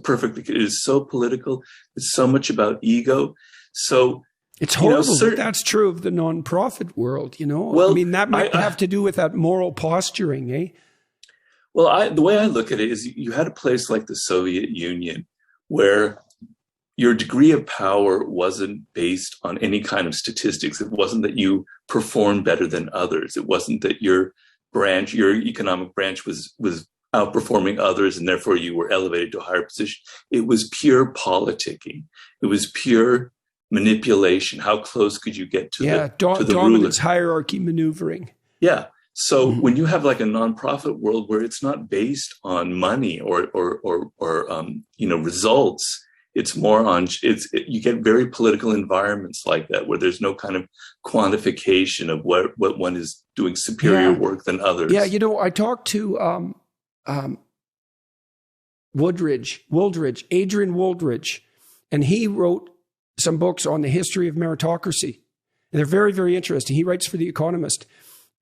perfect. It is so political. It's so much about ego. So it's horrible that that's true of the nonprofit world, you know? Well, I mean, that might have to do with that moral posturing, eh? Well, the way I look at it is you had a place like the Soviet Union where your degree of power wasn't based on any kind of statistics. It wasn't that you performed better than others. It wasn't that your economic branch was outperforming others and therefore you were elevated to a higher position. It was pure politicking. It was pure manipulation. How close could you get to the dominance hierarchy maneuvering. Yeah. So when you have like a nonprofit world where it's not based on money or results, it's more on you get very political environments like that where there's no kind of quantification of what one is doing superior work than others. Yeah, you know, I talked to Adrian Wooldridge, and he wrote some books on the history of meritocracy. And they're very, very interesting. He writes for The Economist.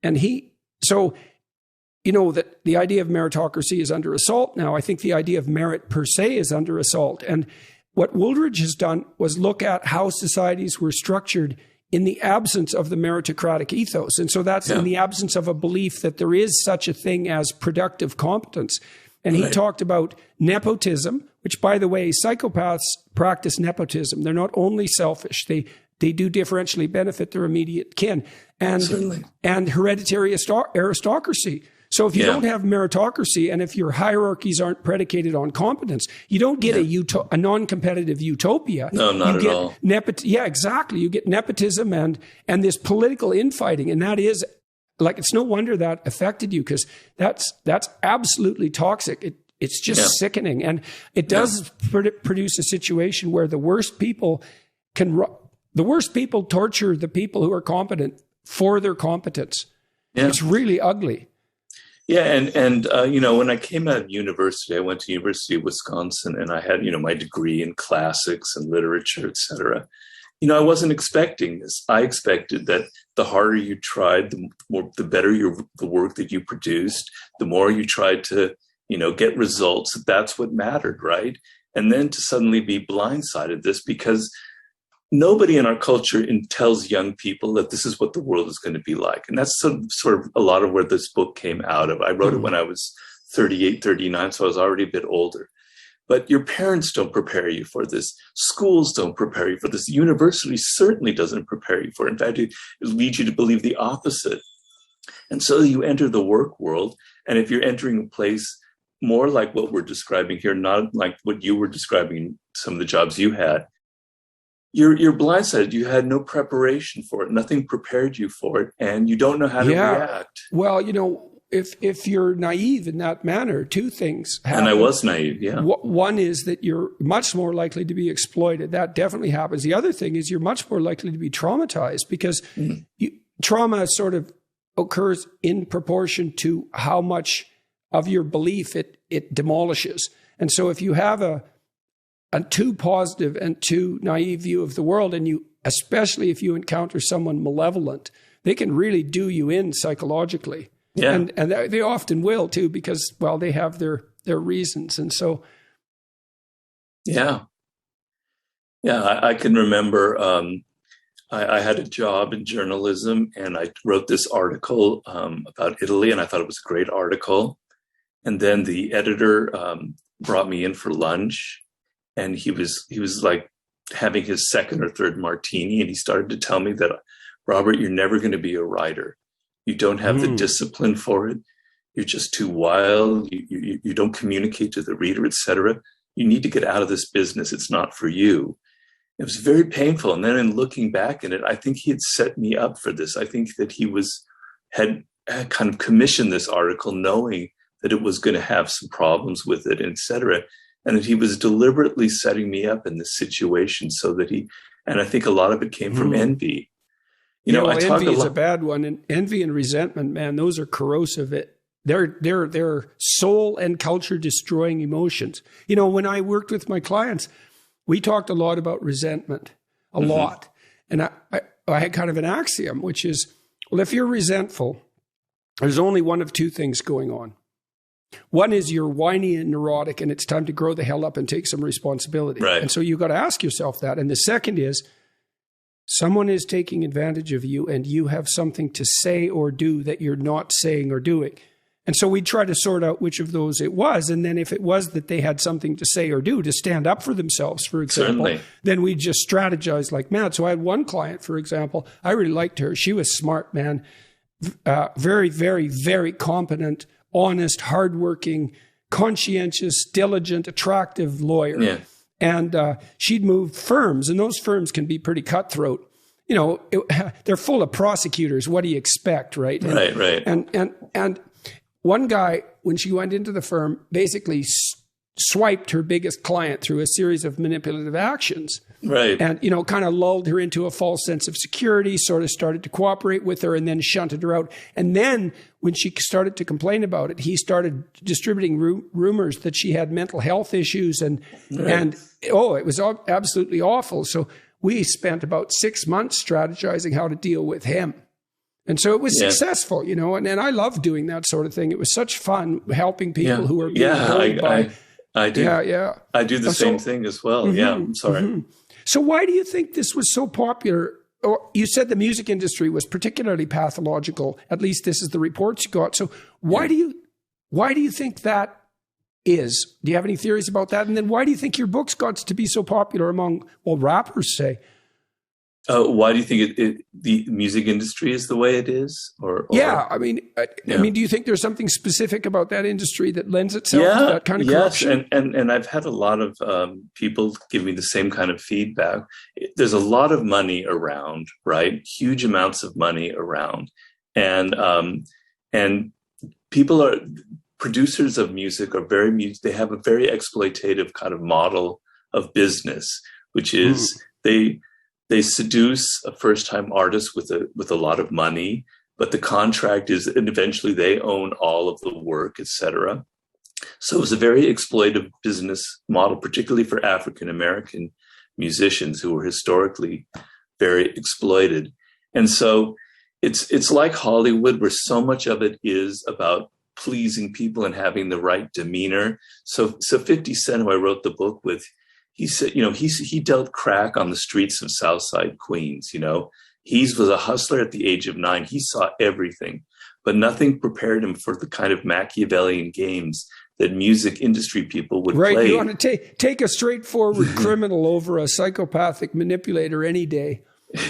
And so, you know, that the idea of meritocracy is under assault now. I think the idea of merit per se is under assault. And what Wooldridge has done was look at how societies were structured in the absence of the meritocratic ethos. And so that's in the absence of a belief that there is such a thing as productive competence. And he talked about nepotism, which, by the way, psychopaths practice nepotism. They're not only selfish, they do differentially benefit their immediate kin, and hereditary aristocracy. So if you don't have meritocracy, and if your hierarchies aren't predicated on competence, you don't get a non-competitive utopia. No, not at all. Exactly. You get nepotism and this political infighting, and that is like, it's no wonder that affected you, because that's absolutely toxic. It's just sickening, and it does produce a situation where the worst people torture the people who are competent for their competence. Yeah. It's really ugly. Yeah, and you know, when I came out of university, I went to University of Wisconsin, and I had, you know, my degree in classics and literature, et cetera. You know, I wasn't expecting this. I expected that the harder you tried, the better the work that you produced, the more you tried to, you know, get results. That's what mattered, right? And then to suddenly be blindsided this, because nobody in our culture tells young people that this is what the world is going to be like. And that's sort of a lot of where this book came out of. I wrote it when I was 38, 39, so I was already a bit older. But your parents don't prepare you for this. Schools don't prepare you for this. University certainly doesn't prepare you for it. In fact, it leads you to believe the opposite. And so you enter the work world, and if you're entering a place more like what we're describing here, not like what you were describing in some of the jobs you had, you're blindsided. You had no preparation for it. Nothing prepared you for it, and you don't know how to react. Well, you know, if you're naive in that manner, two things happen. And I was naive, yeah. One is that you're much more likely to be exploited. That definitely happens. The other thing is you're much more likely to be traumatized, because trauma sort of occurs in proportion to how much of your belief it demolishes. And so if you have a too positive and too naive view of the world, and especially if you encounter someone malevolent, they can really do you in psychologically. Yeah. And they often will too, because, well, they have their reasons. And so. Yeah. Yeah. I can remember, I had a job in journalism, and I wrote this article about Italy, and I thought it was a great article. And then the editor brought me in for lunch, and he was like having his second or third martini, and he started to tell me that, Robert, you're never going to be a writer. You don't have the discipline for it. You're just too wild. You don't communicate to the reader, etc. You need to get out of this business. It's not for you. It was very painful. And then in looking back at it, I think he had set me up for this. I think that he had kind of commissioned this article knowing that it was going to have some problems with it, etc. And that he was deliberately setting me up in this situation so that and I think a lot of it came from envy. You know, envy is a bad one, and envy and resentment, man, those are corrosive. They're soul and culture destroying emotions. You know, when I worked with my clients, we talked a lot about resentment, a lot. And I had kind of an axiom, which is, well, if you're resentful, there's only one of two things going on. One is you're whiny and neurotic, and it's time to grow the hell up and take some responsibility. Right. And so you've got to ask yourself that. And the second is someone is taking advantage of you, and you have something to say or do that you're not saying or doing. And so we try to sort out which of those it was. And then if it was that they had something to say or do to stand up for themselves, for example, Certainly. then we just strategize like mad. So I had one client, for example, I really liked her. She was smart, man. Very, very, very competent, honest, hardworking, conscientious, diligent, attractive lawyer. Yeah. And she'd moved firms, and those firms can be pretty cutthroat. You know, they're full of prosecutors. What do you expect, right? And, Right. And one guy, when she went into the firm, basically swiped her biggest client through a series of manipulative actions. Right. And, you know, kind of lulled her into a false sense of security, sort of started to cooperate with her, and then shunted her out. And then when she started to complain about it, he started distributing rumors that she had mental health issues. And it was absolutely awful. So we spent about 6 months strategizing how to deal with him. And so it was successful, you know, and I love doing that sort of thing. It was such fun helping people who are being bullied by... I do. Yeah. I do the same thing as well. Mm-hmm, yeah, I'm sorry. Mm-hmm. So why do you think this was so popular? Or you said the music industry was particularly pathological. At least this is the reports you got. So why do you think that is? Do you have any theories about that? And then why do you think your books got to be so popular among, rappers, say? Why do you think the music industry is the way it is? I mean, do you think there's something specific about that industry that lends itself to that kind of corruption? And I've had a lot of people give me the same kind of feedback. There's a lot of money around, right? Huge amounts of money around, and producers of music are they have a very exploitative kind of model of business, which is they seduce a first-time artist with a lot of money, but the contract is, and eventually they own all of the work, etc. So it was a very exploitive business model, particularly for African-American musicians who were historically very exploited. And so it's like Hollywood, where so much of it is about pleasing people and having the right demeanor. So 50 Cent, who I wrote the book with, he said, you know, he dealt crack on the streets of Southside Queens. You know, he was a hustler at the age of 9. He saw everything, but nothing prepared him for the kind of Machiavellian games that music industry people would play. Right, you want to take a straightforward criminal over a psychopathic manipulator any day.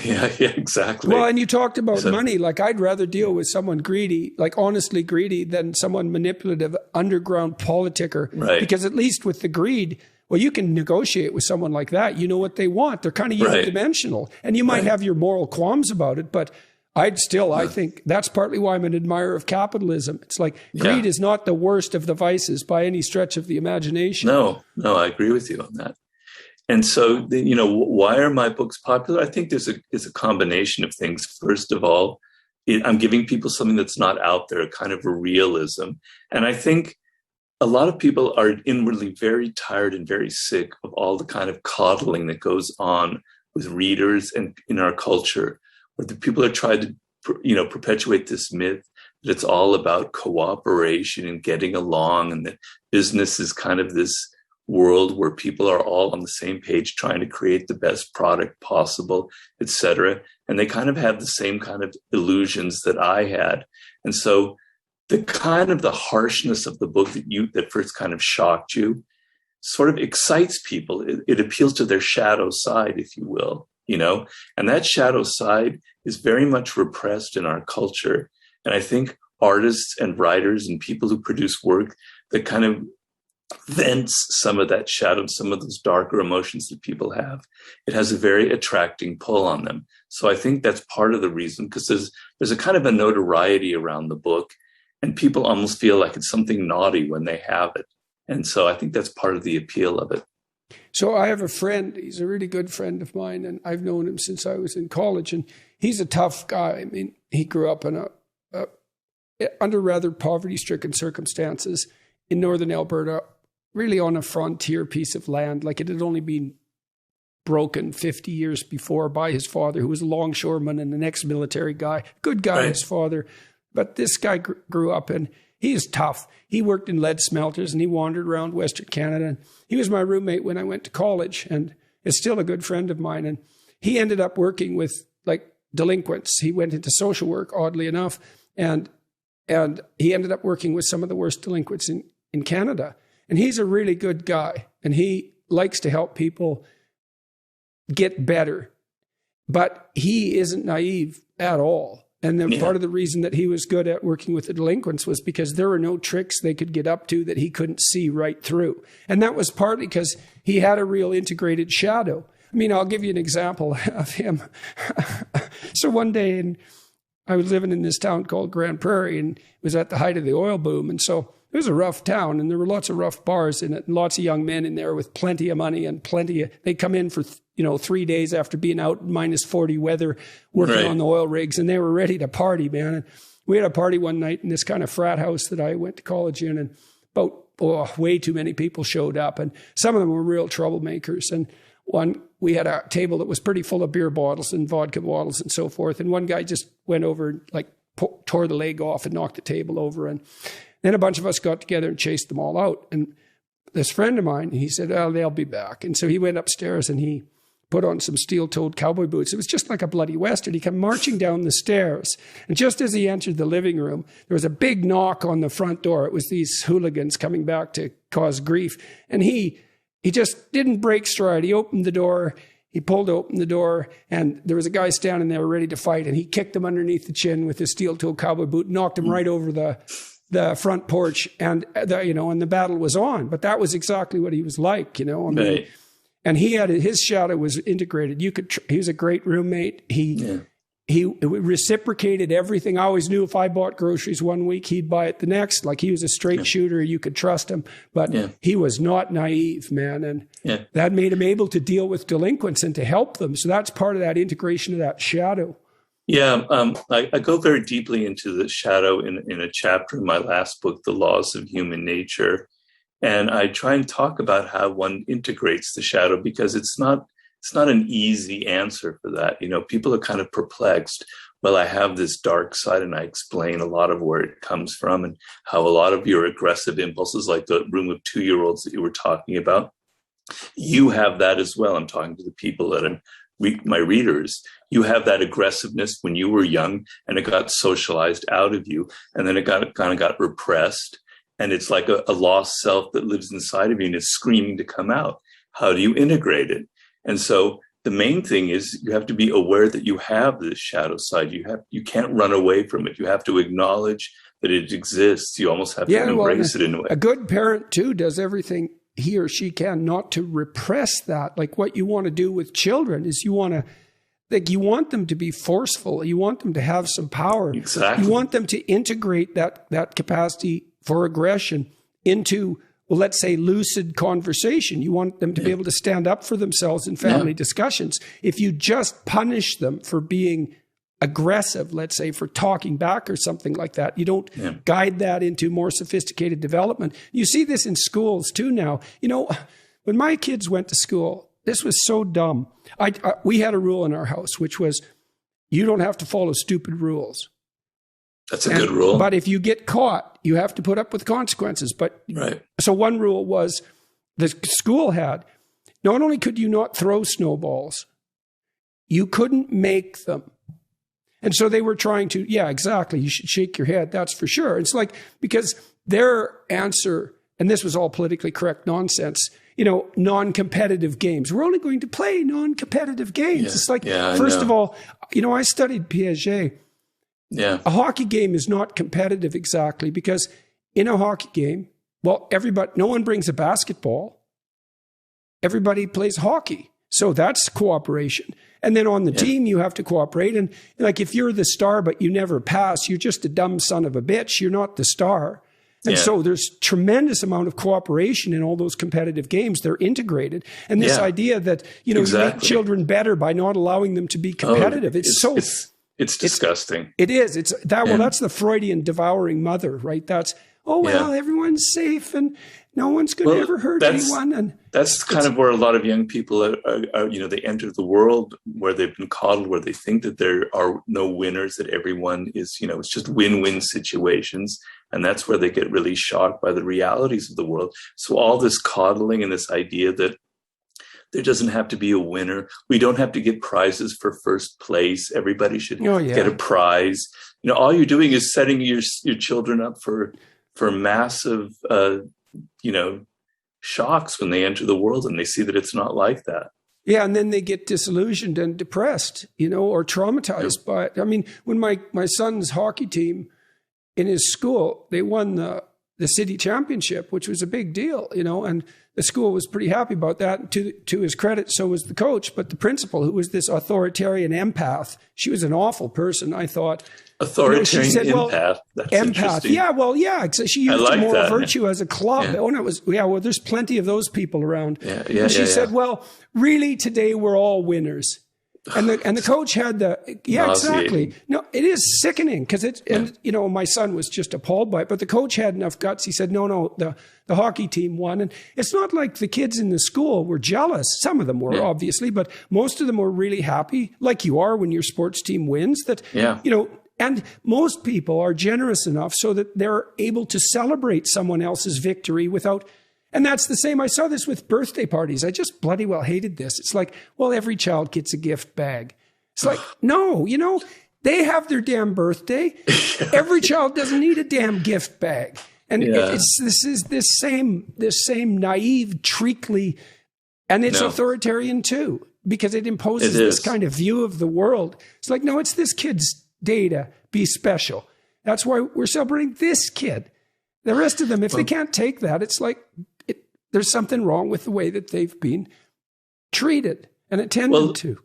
Yeah, exactly. Well, and you talked about money. Like, I'd rather deal with someone greedy, like honestly greedy, than someone manipulative, underground politicker. Right. Because at least with the greed, well, you can negotiate with someone like that. You know what they want. They're kind of unidimensional. And you might have your moral qualms about it, but I think that's partly why I'm an admirer of capitalism. It's like greed is not the worst of the vices by any stretch of the imagination. No, I agree with you on that. And so, you know, why are my books popular? I think there's a combination of things. First of all, I'm giving people something that's not out there, kind of a realism. And I think a lot of people are inwardly very tired and very sick of all the kind of coddling that goes on with readers and in our culture, where the people are trying to, you know, perpetuate this myth that it's all about cooperation and getting along, and that business is kind of this world where people are all on the same page trying to create the best product possible, etc. And they kind of have the same kind of illusions that I had. And so the harshness of the book that first kind of shocked you sort of excites people. It appeals to their shadow side, if you will, you know, and that shadow side is very much repressed in our culture. And I think artists and writers and people who produce work that kind of vents some of that shadow, some of those darker emotions that people have, it has a very attracting pull on them. So I think that's part of the reason, because there's a kind of a notoriety around the book, and people almost feel like it's something naughty when they have it. And so I think that's part of the appeal of it. So I have a friend, he's a really good friend of mine, and I've known him since I was in college, and he's a tough guy. I mean, he grew up under rather poverty-stricken circumstances in northern Alberta, really on a frontier piece of land. Like, it had only been broken 50 years before by his father, who was a longshoreman and an ex-military guy. Good guy, his father. But this guy grew up, and he is tough. He worked in lead smelters and he wandered around Western Canada. And he was my roommate when I went to college and is still a good friend of mine. And he ended up working with like delinquents. He went into social work, oddly enough. And he ended up working with some of the worst delinquents in Canada. And he's a really good guy. And he likes to help people get better. But he isn't naive at all. And then part of the reason that he was good at working with the delinquents was because there were no tricks they could get up to that he couldn't see right through. And that was partly because he had a real integrated shadow. I mean, I'll give you an example of him. So one day, I was living in this town called Grand Prairie, and it was at the height of the oil boom. And so it was a rough town, and there were lots of rough bars in it, and lots of young men in there with plenty of money and they'd come in for 3 days after being out in minus 40 weather working on the oil rigs, and they were ready to party, man. And we had a party one night in this kind of frat house that I went to college in, and way too many people showed up, and some of them were real troublemakers. And we had a table that was pretty full of beer bottles and vodka bottles and so forth, and one guy just went over and like tore the leg off and knocked the table over, and then a bunch of us got together and chased them all out. And this friend of mine, he said, "Oh, they'll be back." And so he went upstairs and he put on some steel-toed cowboy boots. It was just like a bloody Western. He came marching down the stairs. And just as he entered the living room, there was a big knock on the front door. It was these hooligans coming back to cause grief. And he just didn't break stride. He opened the door. He pulled open the door, and there was a guy standing there ready to fight. And he kicked him underneath the chin with his steel-toed cowboy boot, knocked him right over the front porch, and the battle was on. But that was exactly what he was like, Right. And his shadow was integrated. He was a great roommate. He reciprocated everything. I always knew if I bought groceries one week, he'd buy it the next. Like, he was a straight shooter. You could trust him, but he was not naive, man. And that made him able to deal with delinquents and to help them. So that's part of that integration of that shadow. Yeah, I go very deeply into the shadow in a chapter in my last book, The Laws of Human Nature. And I try and talk about how one integrates the shadow, because it's not an easy answer for that. People are kind of perplexed. Well, I have this dark side, and I explain a lot of where it comes from and how a lot of your aggressive impulses, like the room of 2-year-olds that you were talking about, you have that as well. I'm talking to the people that my readers. You have that aggressiveness when you were young, and it got socialized out of you, and then it kind of got repressed. And it's like a lost self that lives inside of you and is screaming to come out. How do you integrate it? And so the main thing is you have to be aware that you have this shadow side. You can't run away from it. You have to acknowledge that it exists. You almost have to embrace it in a way. A good parent too does everything he or she can not to repress that. Like, what you want to do with children is you want them to be forceful. You want them to have some power. Exactly. You want them to integrate that capacity for aggression into, well, let's say, lucid conversation. You want them to be able to stand up for themselves in family discussions. If you just punish them for being aggressive, let's say, for talking back or something like that, you don't guide that into more sophisticated development. You see this in schools too now. When my kids went to school, this was so dumb. We had a rule in our house, which was, you don't have to follow stupid rules. That's a good rule. But if you get caught, you have to put up with consequences. So one rule was, the school had, not only could you not throw snowballs, you couldn't make them. And so they were trying to, exactly, you should shake your head, that's for sure. It's like, because their answer, and this was all politically correct nonsense, non-competitive games. We're only going to play non-competitive games. It's like, first of all, I studied Piaget. Yeah. A hockey game is not competitive exactly, because in a hockey game, no one brings a basketball. Everybody plays hockey. So that's cooperation. And then on the team, you have to cooperate. And like, if you're the star, but you never pass, you're just a dumb son of a bitch. You're not the star. And so there's tremendous amount of cooperation in all those competitive games. They're integrated. And this idea that, you make children better by not allowing them to be competitive. It's disgusting. It is. That's the Freudian devouring mother, right? That's, everyone's safe and no one's going to ever hurt anyone. And that's kind of where a lot of young people are, they enter the world where they've been coddled, where they think that there are no winners, that everyone is, it's just win-win situations. And that's where they get really shocked by the realities of the world. So all this coddling and this idea that there doesn't have to be a winner. We don't have to get prizes for first place. Everybody should get a prize. All you're doing is setting your children up for massive, shocks when they enter the world and they see that it's not like that. Yeah, and then they get disillusioned and depressed, or traumatized by it. I mean, when my son's hockey team in his school, they won the city championship, which was a big deal, and the school was pretty happy about that. To his credit, so was the coach. But the principal, who was this authoritarian empath, she was an awful person, I thought. Authoritarian empath. That's empath. Yeah, well, yeah. She used moral virtue as a club. Yeah. And it was, well, there's plenty of those people around. Yeah, and she said, well, really, today we're all winners. And the coach had exactly. No, it is sickening because and my son was just appalled by it. But the coach had enough guts. He said, no, the hockey team won. And it's not like the kids in the school were jealous. Some of them were, obviously, but most of them were really happy, like you are when your sports team wins. And most people are generous enough so that they're able to celebrate someone else's victory without. And that's the same. I saw this with birthday parties. I just bloody well hated this. It's like, well, every child gets a gift bag. It's like, no, they have their damn birthday. Every child doesn't need a damn gift bag. And this same naive, treacly, and it's authoritarian too, because it imposes this kind of view of the world. It's like, no, it's this kid's day to be special. That's why we're celebrating this kid. The rest of them, if they can't take that, it's like there's something wrong with the way that they've been treated and attended to.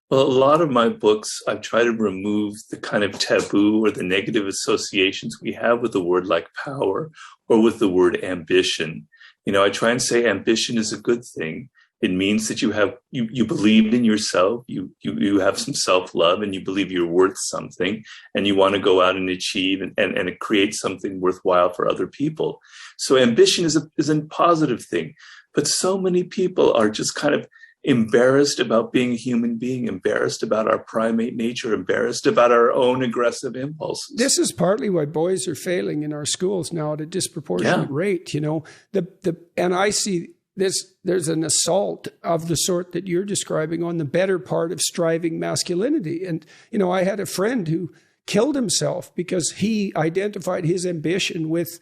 Well, a lot of my books, I've tried to remove the kind of taboo or the negative associations we have with the word like power or with the word ambition. I try and say ambition is a good thing. It means that you believe in yourself, you have some self-love, and you believe you're worth something, and you want to go out and achieve and create something worthwhile for other people. So ambition is a positive thing. But so many people are just kind of embarrassed about being a human being, embarrassed about our primate nature, embarrassed about our own aggressive impulses. This is partly why boys are failing in our schools now at a disproportionate rate. And I see there's an assault of the sort that you're describing on the better part of striving masculinity. And, I had a friend who killed himself because he identified his ambition with,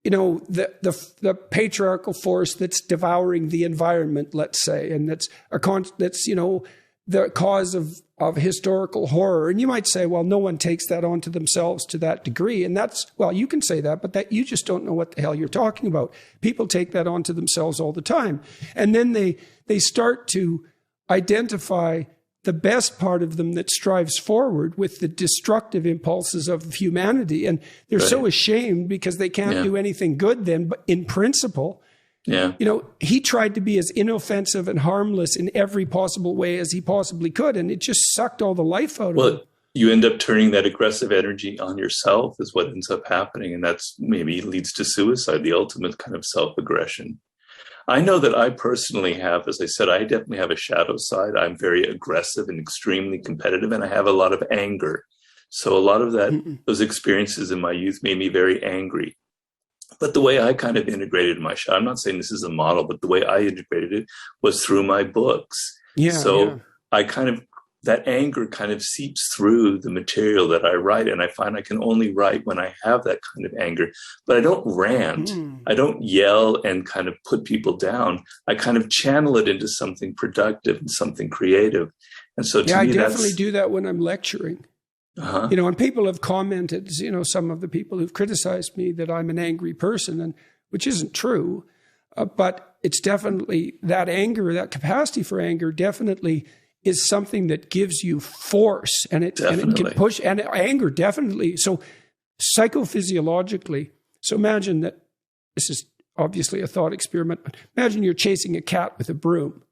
the patriarchal force that's devouring the environment, let's say, and that's the cause of historical horror. And you might say, well, no one takes that onto themselves to that degree. And you can say that, but that you just don't know what the hell you're talking about. People take that onto themselves all the time. And then they start to identify the best part of them that strives forward with the destructive impulses of humanity. And they're so ashamed because they can't do anything good then, but in principle. Yeah. He tried to be as inoffensive and harmless in every possible way as he possibly could, and it just sucked all the life out of him. Well, you end up turning that aggressive energy on yourself is what ends up happening, and that's maybe leads to suicide, the ultimate kind of self-aggression. I know that I personally have, as I said, I definitely have a shadow side. I'm very aggressive and extremely competitive, and I have a lot of anger. So a lot of those experiences in my youth made me very angry. But the way I kind of integrated my shadow, I'm not saying this is a model, but the way I integrated it was through my books. I that anger kind of seeps through the material that I write, and I find I can only write when I have that kind of anger. But I don't rant. I don't yell and kind of put people down. I kind of channel it into something productive and something creative. And so to me, I definitely do that when I'm lecturing. And people have commented, some of the people who've criticized me that I'm an angry person, and which isn't true. But it's definitely that anger, that capacity for anger definitely is something that gives you force, and it can push, and anger definitely. So psychophysiologically, so imagine that this is obviously a thought experiment. But imagine you're chasing a cat with a broom.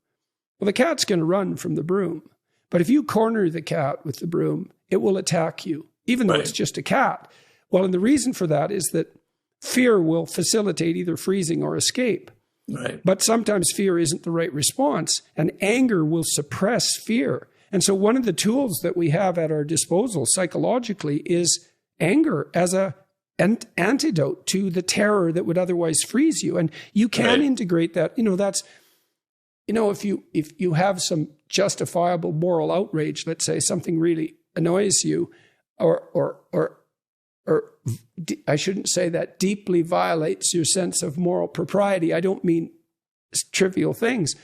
Well, the cat's going to run from the broom. But if you corner the cat with the broom, it will attack you, even though it's just a cat. Well, and the reason for that is that fear will facilitate either freezing or escape. Right. But sometimes fear isn't the right response, and anger will suppress fear. And so one of the tools that we have at our disposal psychologically is anger as antidote to the terror that would otherwise freeze you. And you can integrate that. If you have some justifiable moral outrage, let's say something really annoys you, or I shouldn't say that, deeply violates your sense of moral propriety. I don't mean trivial things.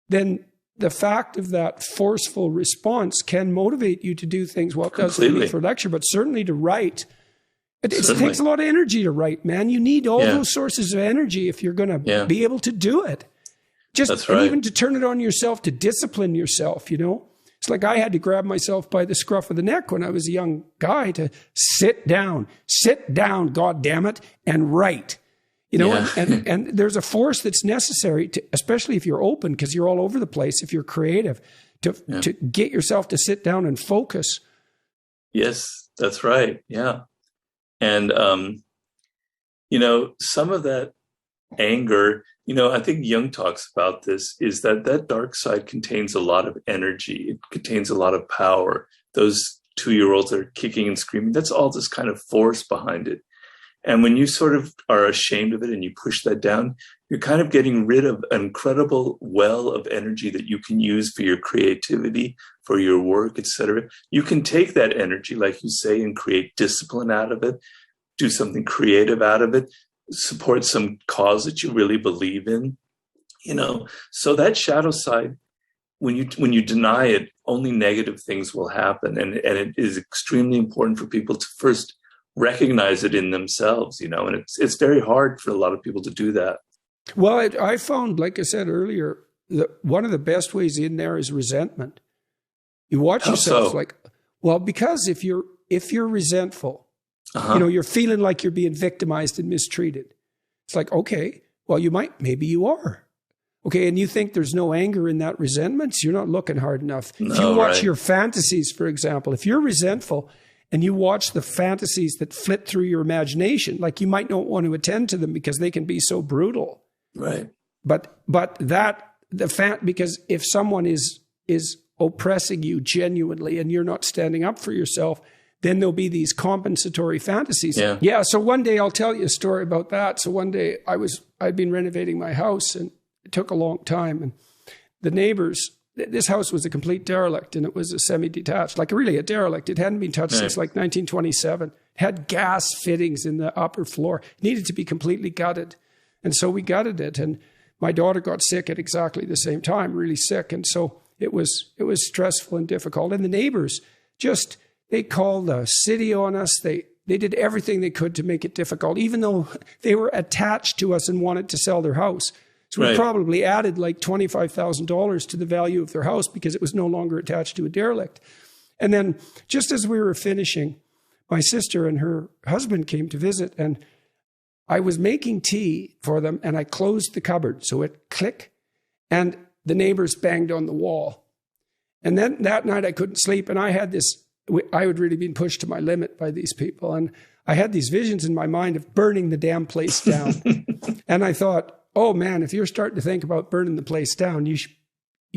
Then the fact of that forceful response can motivate you to do things. Well, it doesn't for lecture, but certainly to write. It takes a lot of energy to write, man. You need all those sources of energy if you're going to be able to do it. And even to turn it on yourself, to discipline yourself, It's like I had to grab myself by the scruff of the neck when I was a young guy to sit down, God damn it, and write. And there's a force that's necessary to, especially if you're open, because you're all over the place, if you're creative, to get yourself to sit down and focus. Yes, that's right. Yeah. And, some of that anger, I think Jung talks about this, is that dark side contains a lot of energy. It contains a lot of power. Those 2-year-olds that are kicking and screaming, that's all this kind of force behind it. And when you sort of are ashamed of it and you push that down, you're kind of getting rid of an incredible well of energy that you can use for your creativity, for your work, etc. You can take that energy, like you say, and create discipline out of it, do something creative out of it, support some cause that you really believe in, So that shadow side, when you deny it, only negative things will happen. And it is extremely important for people to first recognize it in themselves, and it's very hard for a lot of people to do that. Well, I found, like I said earlier, that one of the best ways in there is resentment. You watch yourself because if you're resentful, you're feeling like you're being victimized and mistreated. It's like, okay, well, maybe you are. Okay, and you think there's no anger in that resentment, so you're not looking hard enough. If you watch your fantasies, for example, if you're resentful and you watch the fantasies that flit through your imagination, like you might not want to attend to them because they can be so brutal. Right. But because if someone is oppressing you genuinely and you're not standing up for yourself, then there'll be these compensatory fantasies. Yeah. So one day I'll tell you a story about that. So one day I'd been renovating my house and it took a long time. And the neighbors, this house was a complete derelict and it was a semi-detached, like really a derelict. It hadn't been touched since like 1927. It had gas fittings in the upper floor. It needed to be completely gutted. And so we gutted it. And my daughter got sick at exactly the same time, really sick. And so it was stressful and difficult. And the neighbors they called the city on us. They did everything they could to make it difficult, even though they were attached to us and wanted to sell their house. So we probably added like $25,000 to the value of their house because it was no longer attached to a derelict. And then just as we were finishing, my sister and her husband came to visit, and I was making tea for them, and I closed the cupboard. So it clicked, and the neighbors banged on the wall. And then that night I couldn't sleep, and I had really been pushed to my limit by these people. And I had these visions in my mind of burning the damn place down. And I thought, oh man, if you're starting to think about burning the place down, you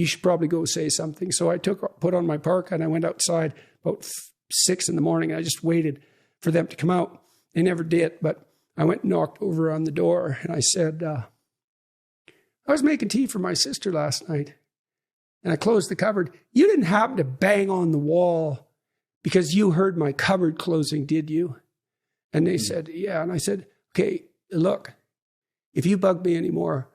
should probably go say something. So I put on my parka and I went outside about 6 a.m. and I just waited for them to come out. They never did, but I went and knocked over on the door and I said, I was making tea for my sister last night. And I closed the cupboard. You didn't happen to bang on the wall because you heard my cupboard closing, did you? And they said, yeah. And I said, okay, look, if you bug me anymore,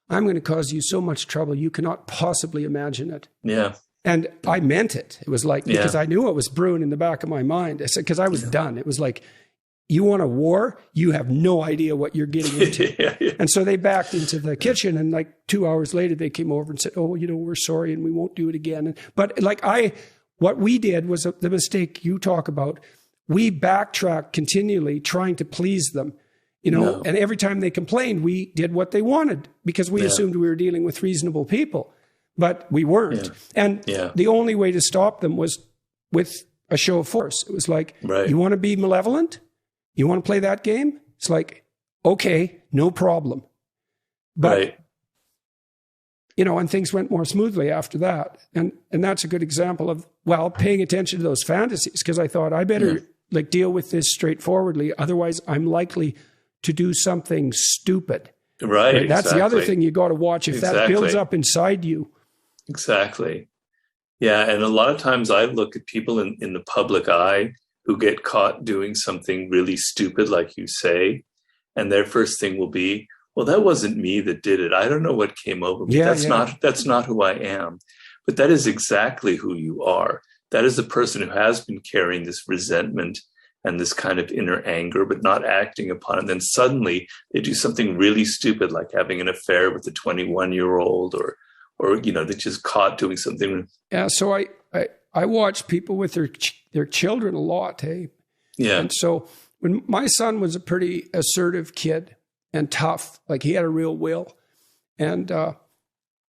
I'm going to cause you so much trouble you cannot possibly imagine it. Yeah. And I meant it. It was like, because I knew it was brewing in the back of my mind. I said, because I was done. It was like, you want a war? You have no idea what you're getting into. And so they backed into the kitchen, and like 2 hours later, they came over and said, oh, we're sorry and we won't do it again. But what we did was the mistake you talk about. We backtracked continually trying to please them, and every time they complained, we did what they wanted because we assumed we were dealing with reasonable people, but we weren't. And the only way to stop them was with a show of force. It was like, you want to be malevolent? You want to play that game? It's like, okay, no problem. But, and things went more smoothly after that. And that's a good example of, paying attention to those fantasies, because I thought I better like deal with this straightforwardly. Otherwise, I'm likely to do something stupid. Right. That's exactly. the other thing you got to watch. If that builds up inside you. Exactly. Yeah. And a lot of times I look at people in the public eye who get caught doing something really stupid, like you say, and their first thing will be, well, that wasn't me that did it. I don't know what came over me. That's not who I am. But that is exactly who you are. That is the person who has been carrying this resentment and this kind of inner anger, but not acting upon it. And then suddenly they do something really stupid, like having an affair with a 21-year-old, or they're just caught doing something. Yeah. So I watch people with their children a lot. Hey. Yeah. And so when my son was a pretty assertive kid and tough, like he had a real will. And,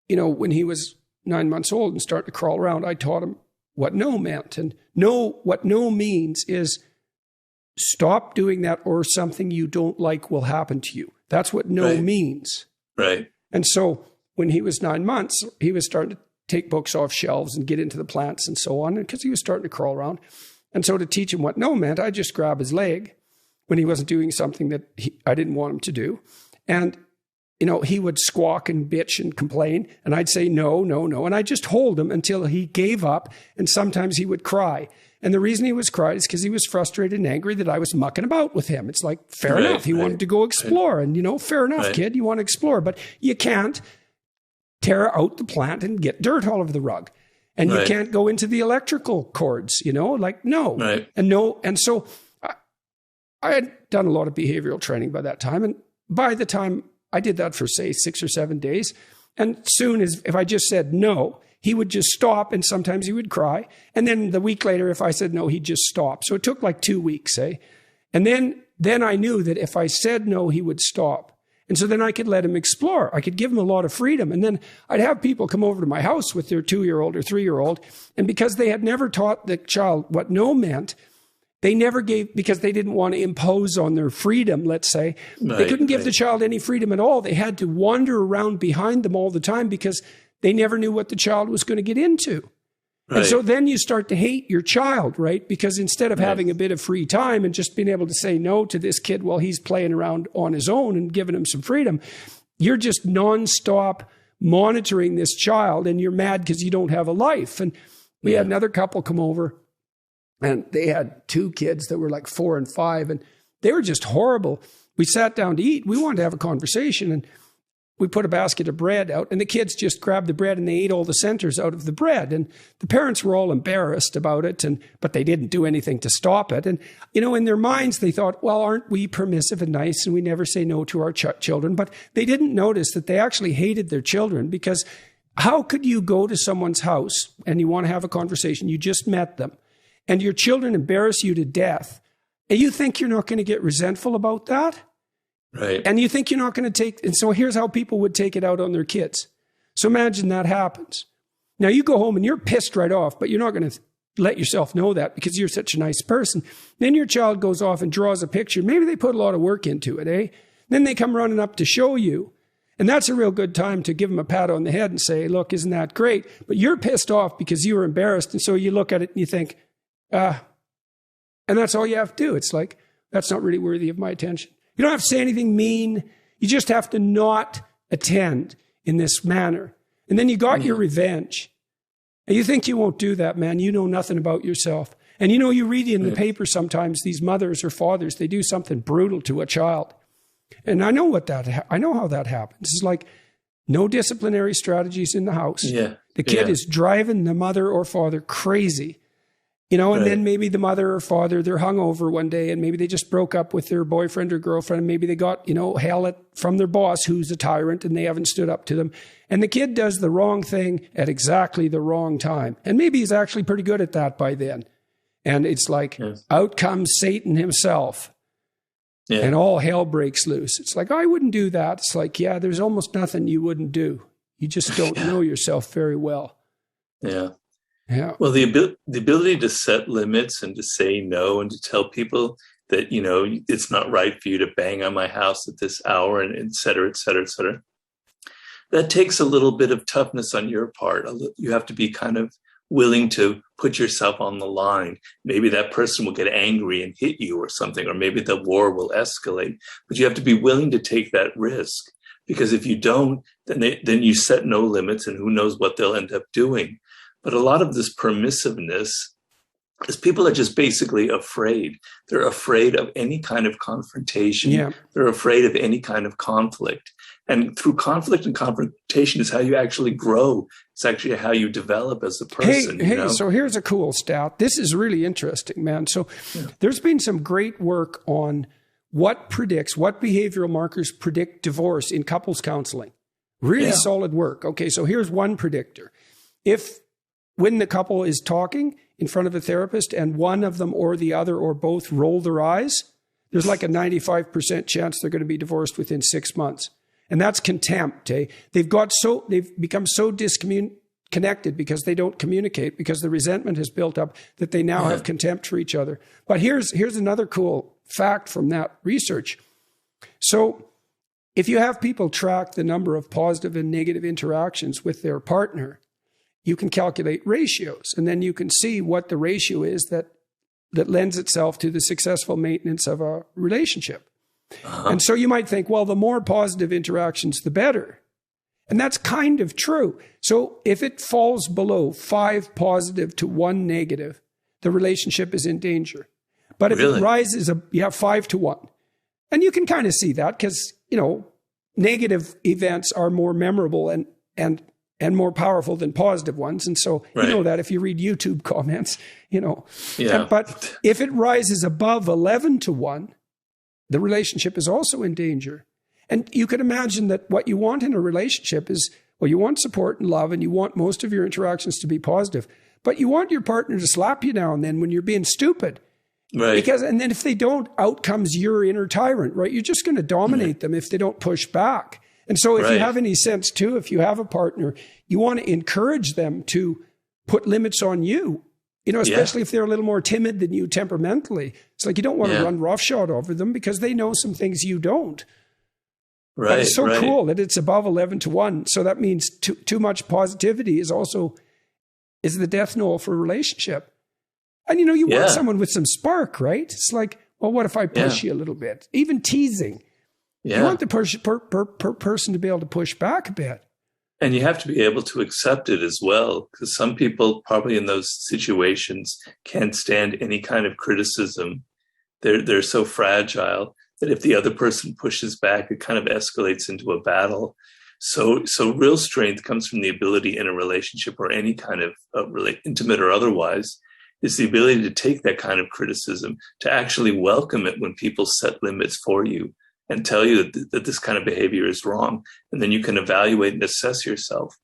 when he was 9 months old and started to crawl around, I taught him what no meant. And what no means is stop doing that, or something you don't like will happen to you. That's what no means. Right. And so when he was 9 months, he was starting to take books off shelves and get into the plants and so on, because he was starting to crawl around. And so to teach him what no meant, I just grab his leg when he wasn't doing something that I didn't want him to do. And, he would squawk and bitch and complain. And I'd say, no, no, no. And I'd just hold him until he gave up. And sometimes he would cry. And the reason he was crying is because he was frustrated and angry that I was mucking about with him. It's like, fair enough. He wanted to go explore. And, fair enough, kid, you want to explore. But you can't tear out the plant and get dirt all over the rug. And you can't go into the electrical cords, no. Right. And no. And so I had done a lot of behavioral training by that time. And by the time I did that for, say, 6 or 7 days, and soon as if I just said no, he would just stop, and sometimes he would cry. And then the week later, if I said no, he'd just stop. So it took like 2 weeks, And then I knew that if I said no, he would stop. And so then I could let him explore. I could give him a lot of freedom. And then I'd have people come over to my house with their 2-year-old or 3-year-old. And because they had never taught the child what no meant, they never gave, because they didn't want to impose on their freedom, let's say. They couldn't give the child any freedom at all. They had to wander around behind them all the time because they never knew what the child was going to get into. Right. And so then you start to hate your child, right? Because instead of having a bit of free time and just being able to say no to this kid while he's playing around on his own and giving him some freedom, you're just nonstop monitoring this child, and you're mad because you don't have a life. And we had another couple come over, and they had 2 kids that were like 4 and 5, and they were just horrible. We sat down to eat. We wanted to have a conversation, and we put a basket of bread out, and the kids just grabbed the bread and they ate all the centers out of the bread. And the parents were all embarrassed about it, but they didn't do anything to stop it. And, in their minds, they thought, well, aren't we permissive and nice, and we never say no to our children? But they didn't notice that they actually hated their children, because how could you go to someone's house and you want to have a conversation? You just met them, and your children embarrass you to death, and you think you're not going to get resentful about that? Right. And you think you're not going to take, and so here's how people would take it out on their kids. So imagine that happens. Now you go home and you're pissed right off, but you're not going to let yourself know that because you're such a nice person. Then your child goes off and draws a picture. Maybe they put a lot of work into it, Then they come running up to show you. And that's a real good time to give them a pat on the head and say, look, isn't that great? But you're pissed off because you were embarrassed. And so you look at it and you think, and that's all you have to do. It's like, that's not really worthy of my attention. You don't have to say anything mean. You just have to not attend in this manner. And then you got your revenge. And you think you won't do that, man. You know nothing about yourself. And you read in the paper sometimes these mothers or fathers, they do something brutal to a child. And I know how that happens. It's like no disciplinary strategies in the house. Yeah. The kid is driving the mother or father crazy. And then maybe the mother or father, they're hungover one day, and maybe they just broke up with their boyfriend or girlfriend. And maybe they got, hell from their boss, who's a tyrant, and they haven't stood up to them. And the kid does the wrong thing at exactly the wrong time. And maybe he's actually pretty good at that by then. And it's like, out comes Satan himself. Yeah. And all hell breaks loose. It's like, I wouldn't do that. It's like, there's almost nothing you wouldn't do. You just don't know yourself very well. Yeah. Yeah. Well, the ability to set limits and to say no and to tell people that, it's not right for you to bang on my house at this hour, and et cetera, et cetera, et cetera. That takes a little bit of toughness on your part. You have to be kind of willing to put yourself on the line. Maybe that person will get angry and hit you or something, or maybe the war will escalate. But you have to be willing to take that risk, because if you don't, then you set no limits, and who knows what they'll end up doing. But a lot of this permissiveness is people are just basically afraid. They're afraid of any kind of confrontation. Yeah. They're afraid of any kind of conflict. And through conflict and confrontation is how you actually grow. It's actually how you develop as a person. Hey, so here's a cool stat. This is really interesting, man. So there's been some great work on what behavioral markers predict divorce in couples counseling. Really solid work. Okay, so here's one predictor. When the couple is talking in front of a therapist and one of them or the other or both roll their eyes, there's like a 95% chance they're going to be divorced within 6 months. And that's contempt. They've become so disconnected because they don't communicate, because the resentment has built up that they now have contempt for each other. But here's another cool fact from that research. So if you have people track the number of positive and negative interactions with their partner, you can calculate ratios, and then you can see what the ratio is that lends itself to the successful maintenance of a relationship. And so you might think, well, the more positive interactions, the better. And that's kind of true. So if it falls below 5 positive to 1 negative, the relationship is in danger. But if it rises, 5 to 1. And you can kind of see that because, negative events are more memorable and more powerful than positive ones. And so you know that if you read YouTube comments, But if it rises above 11 to 1, the relationship is also in danger. And you could imagine that what you want in a relationship is, well, you want support and love, and you want most of your interactions to be positive, but you want your partner to slap you now and then when you're being stupid. Right. And then if they don't, out comes your inner tyrant, right? You're just going to dominate them if they don't push back. And so if you have any sense too, if you have a partner, you want to encourage them to put limits on you. Especially if they're a little more timid than you temperamentally. It's like you don't want to run roughshod over them because they know some things you don't. Right. But it's so cool that it's above 11 to 1. So that means too much positivity is the death knell for a relationship. And you want someone with some spark, right? It's like, well, what if I push you a little bit? Even teasing. Yeah. You want the person to be able to push back a bit. And you have to be able to accept it as well, because some people probably in those situations can't stand any kind of criticism. They're so fragile that if the other person pushes back, it kind of escalates into a battle. So real strength comes from the ability in a relationship or any kind of intimate or otherwise, is the ability to take that kind of criticism, to actually welcome it when people set limits for you and tell you that this kind of behavior is wrong. And then you can evaluate and assess yourself.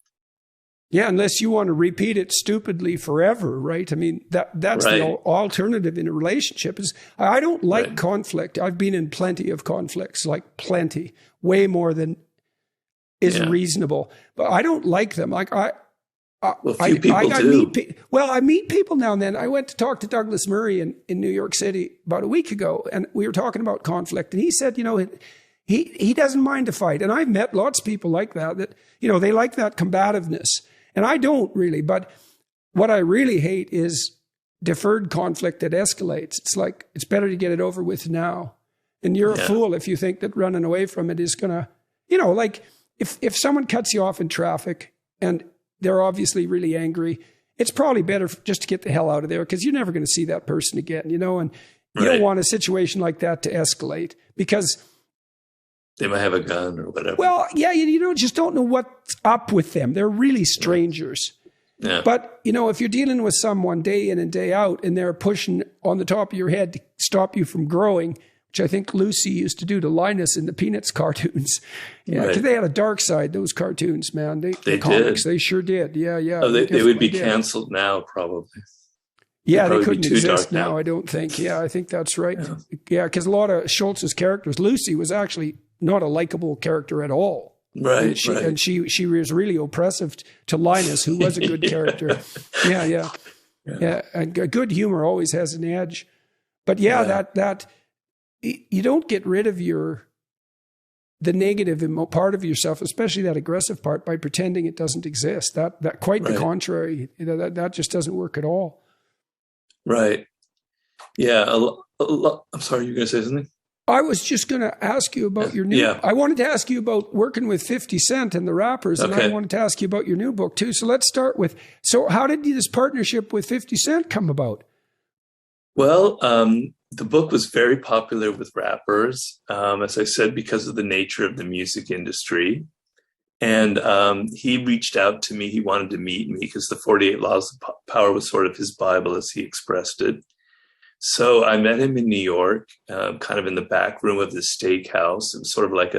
Yeah, unless you want to repeat it stupidly forever, right? I mean, that's the alternative in a relationship. Is I don't like conflict. I've been in plenty of conflicts, like plenty, way more than is reasonable. But I don't like them. Like few people do. I meet people now and then. I went to talk to Douglas Murray in New York City about a week ago, and we were talking about conflict. And he said, he doesn't mind a fight. And I've met lots of people like that they like that combativeness. And I don't really. But what I really hate is deferred conflict that escalates. It's like, it's better to get it over with now. And you're a fool if you think that running away from it is going to, like if someone cuts you off in traffic and they're obviously really angry, it's probably better just to get the hell out of there because you're never going to see that person again, and you don't want a situation like that to escalate because they might have a gun or whatever. Well, you just don't know what's up with them. They're really strangers. Yeah. But, if you're dealing with someone day in and day out and they're pushing on the top of your head to stop you from growing, which I think Lucy used to do to Linus in the Peanuts cartoons. Yeah, because they had a dark side, those cartoons, man. The comics, they sure did. Yeah. Oh, they would be canceled now, probably. Yeah, they couldn't exist now, I don't think. Yeah, I think that's right. Yeah, because a lot of Schultz's characters, Lucy was actually not a likable character at all. Right, and she was really oppressive to Linus, who was a good character. Yeah. And good humor always has an edge. But that you don't get rid of your the negative part of yourself, especially that aggressive part, by pretending it doesn't exist. That quite the contrary. That just doesn't work at all. Right. Yeah. I'm sorry, you were going to say something? I was just going to ask you about your new. I wanted to ask you about working with 50 Cent and the rappers, and I wanted to ask you about your new book too. So let's start with. So how did this partnership with 50 Cent come about? Well, the book was very popular with rappers, as I said, because of the nature of the music industry. And he reached out to me. He wanted to meet me because the 48 Laws of Power was sort of his Bible, as he expressed it. So I met him in New York, kind of in the back room of this steakhouse. It was sort of like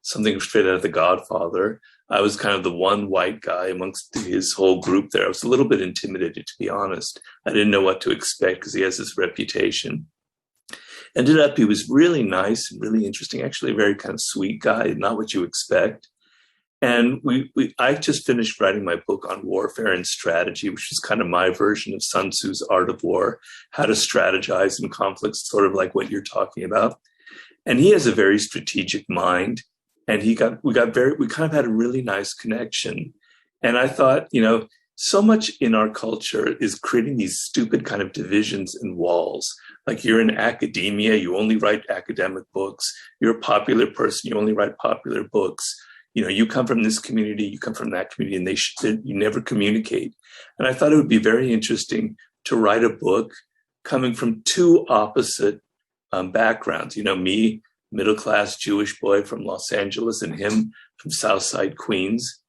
something straight out of The Godfather. I was kind of the one white guy amongst his whole group there. I was a little bit intimidated, to be honest. I didn't know what to expect because he has this reputation. Ended up, he was really nice and really interesting, actually a very kind of sweet guy, not what you expect. And I just finished writing my book on warfare and strategy, which is kind of my version of Sun Tzu's Art of War, how to strategize in conflicts, sort of like what you're talking about. And he has a very strategic mind. And we kind of had a really nice connection. And I thought, so much in our culture is creating these stupid kind of divisions and walls. Like you're in academia, you only write academic books. You're a popular person, you only write popular books. You come from this community, you come from that community, and you never communicate. And I thought it would be very interesting to write a book coming from two opposite backgrounds. Me, middle-class Jewish boy from Los Angeles, and him from Southside Queens.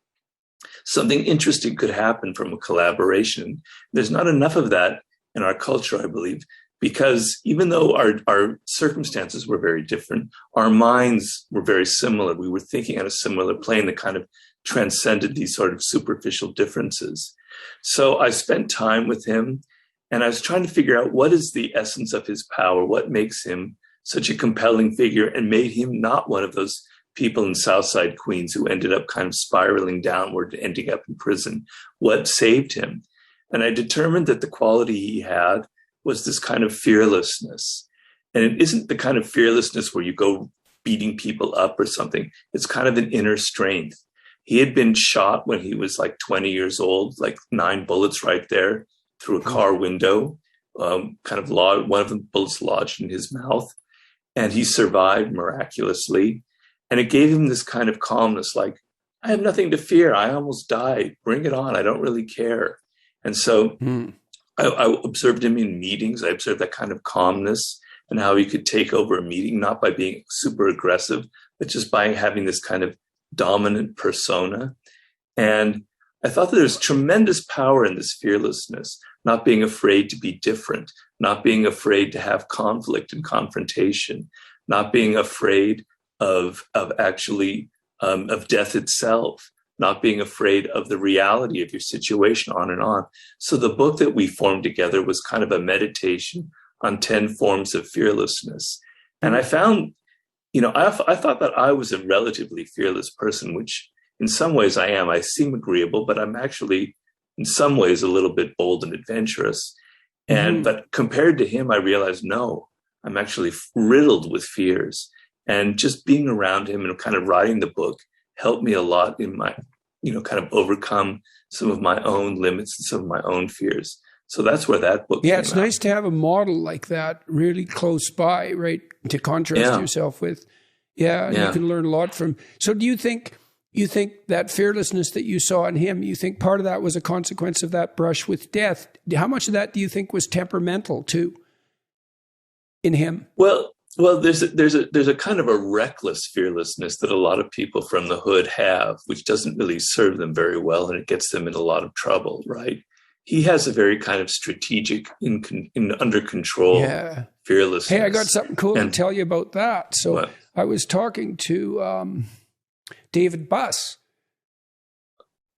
Something interesting could happen from a collaboration. There's not enough of that in our culture, I believe, because even though our circumstances were very different, our minds were very similar. We were thinking on a similar plane that kind of transcended these sort of superficial differences. So I spent time with him, and I was trying to figure out what is the essence of his power, what makes him such a compelling figure and made him not one of those people in Southside Queens who ended up kind of spiraling downward, ending up in prison. What saved him? And I determined that the quality he had was this kind of fearlessness. And it isn't the kind of fearlessness where you go beating people up or something. It's kind of an inner strength. He had been shot when he was like 20 years old, like 9 bullets right there through a car window, one of the bullets lodged in his mouth. And he survived miraculously. And it gave him this kind of calmness, like, I have nothing to fear. I almost died. Bring it on. I don't really care. And so I observed him in meetings. I observed that kind of calmness and how he could take over a meeting, not by being super aggressive, but just by having this kind of dominant persona. And I thought that there's tremendous power in this fearlessness, not being afraid to be different, not being afraid to have conflict and confrontation, not being afraid of death itself, not being afraid of the reality of your situation, on and on. So the book that we formed together was kind of a meditation on 10 forms of fearlessness. And I found, I thought that I was a relatively fearless person, which in some ways I am. I seem agreeable, but I'm actually in some ways a little bit bold and adventurous. But compared to him, I realized, no, I'm actually riddled with fears. And just being around him and kind of writing the book helped me a lot in my, kind of overcome some of my own limits and some of my own fears. So that's where that book came it's out. Nice to have a model like that really close by, right? To contrast yourself with. You can learn a lot from. So do you think that fearlessness that you saw in him, you think part of that was a consequence of that brush with death? How much of that do you think was temperamental too in him? Well, there's a kind of a reckless fearlessness that a lot of people from the hood have, which doesn't really serve them very well, and it gets them in a lot of trouble, right? He has a very kind of strategic, under control fearlessness. Hey, I got something cool to tell you about that. So what? I was talking to David Buss.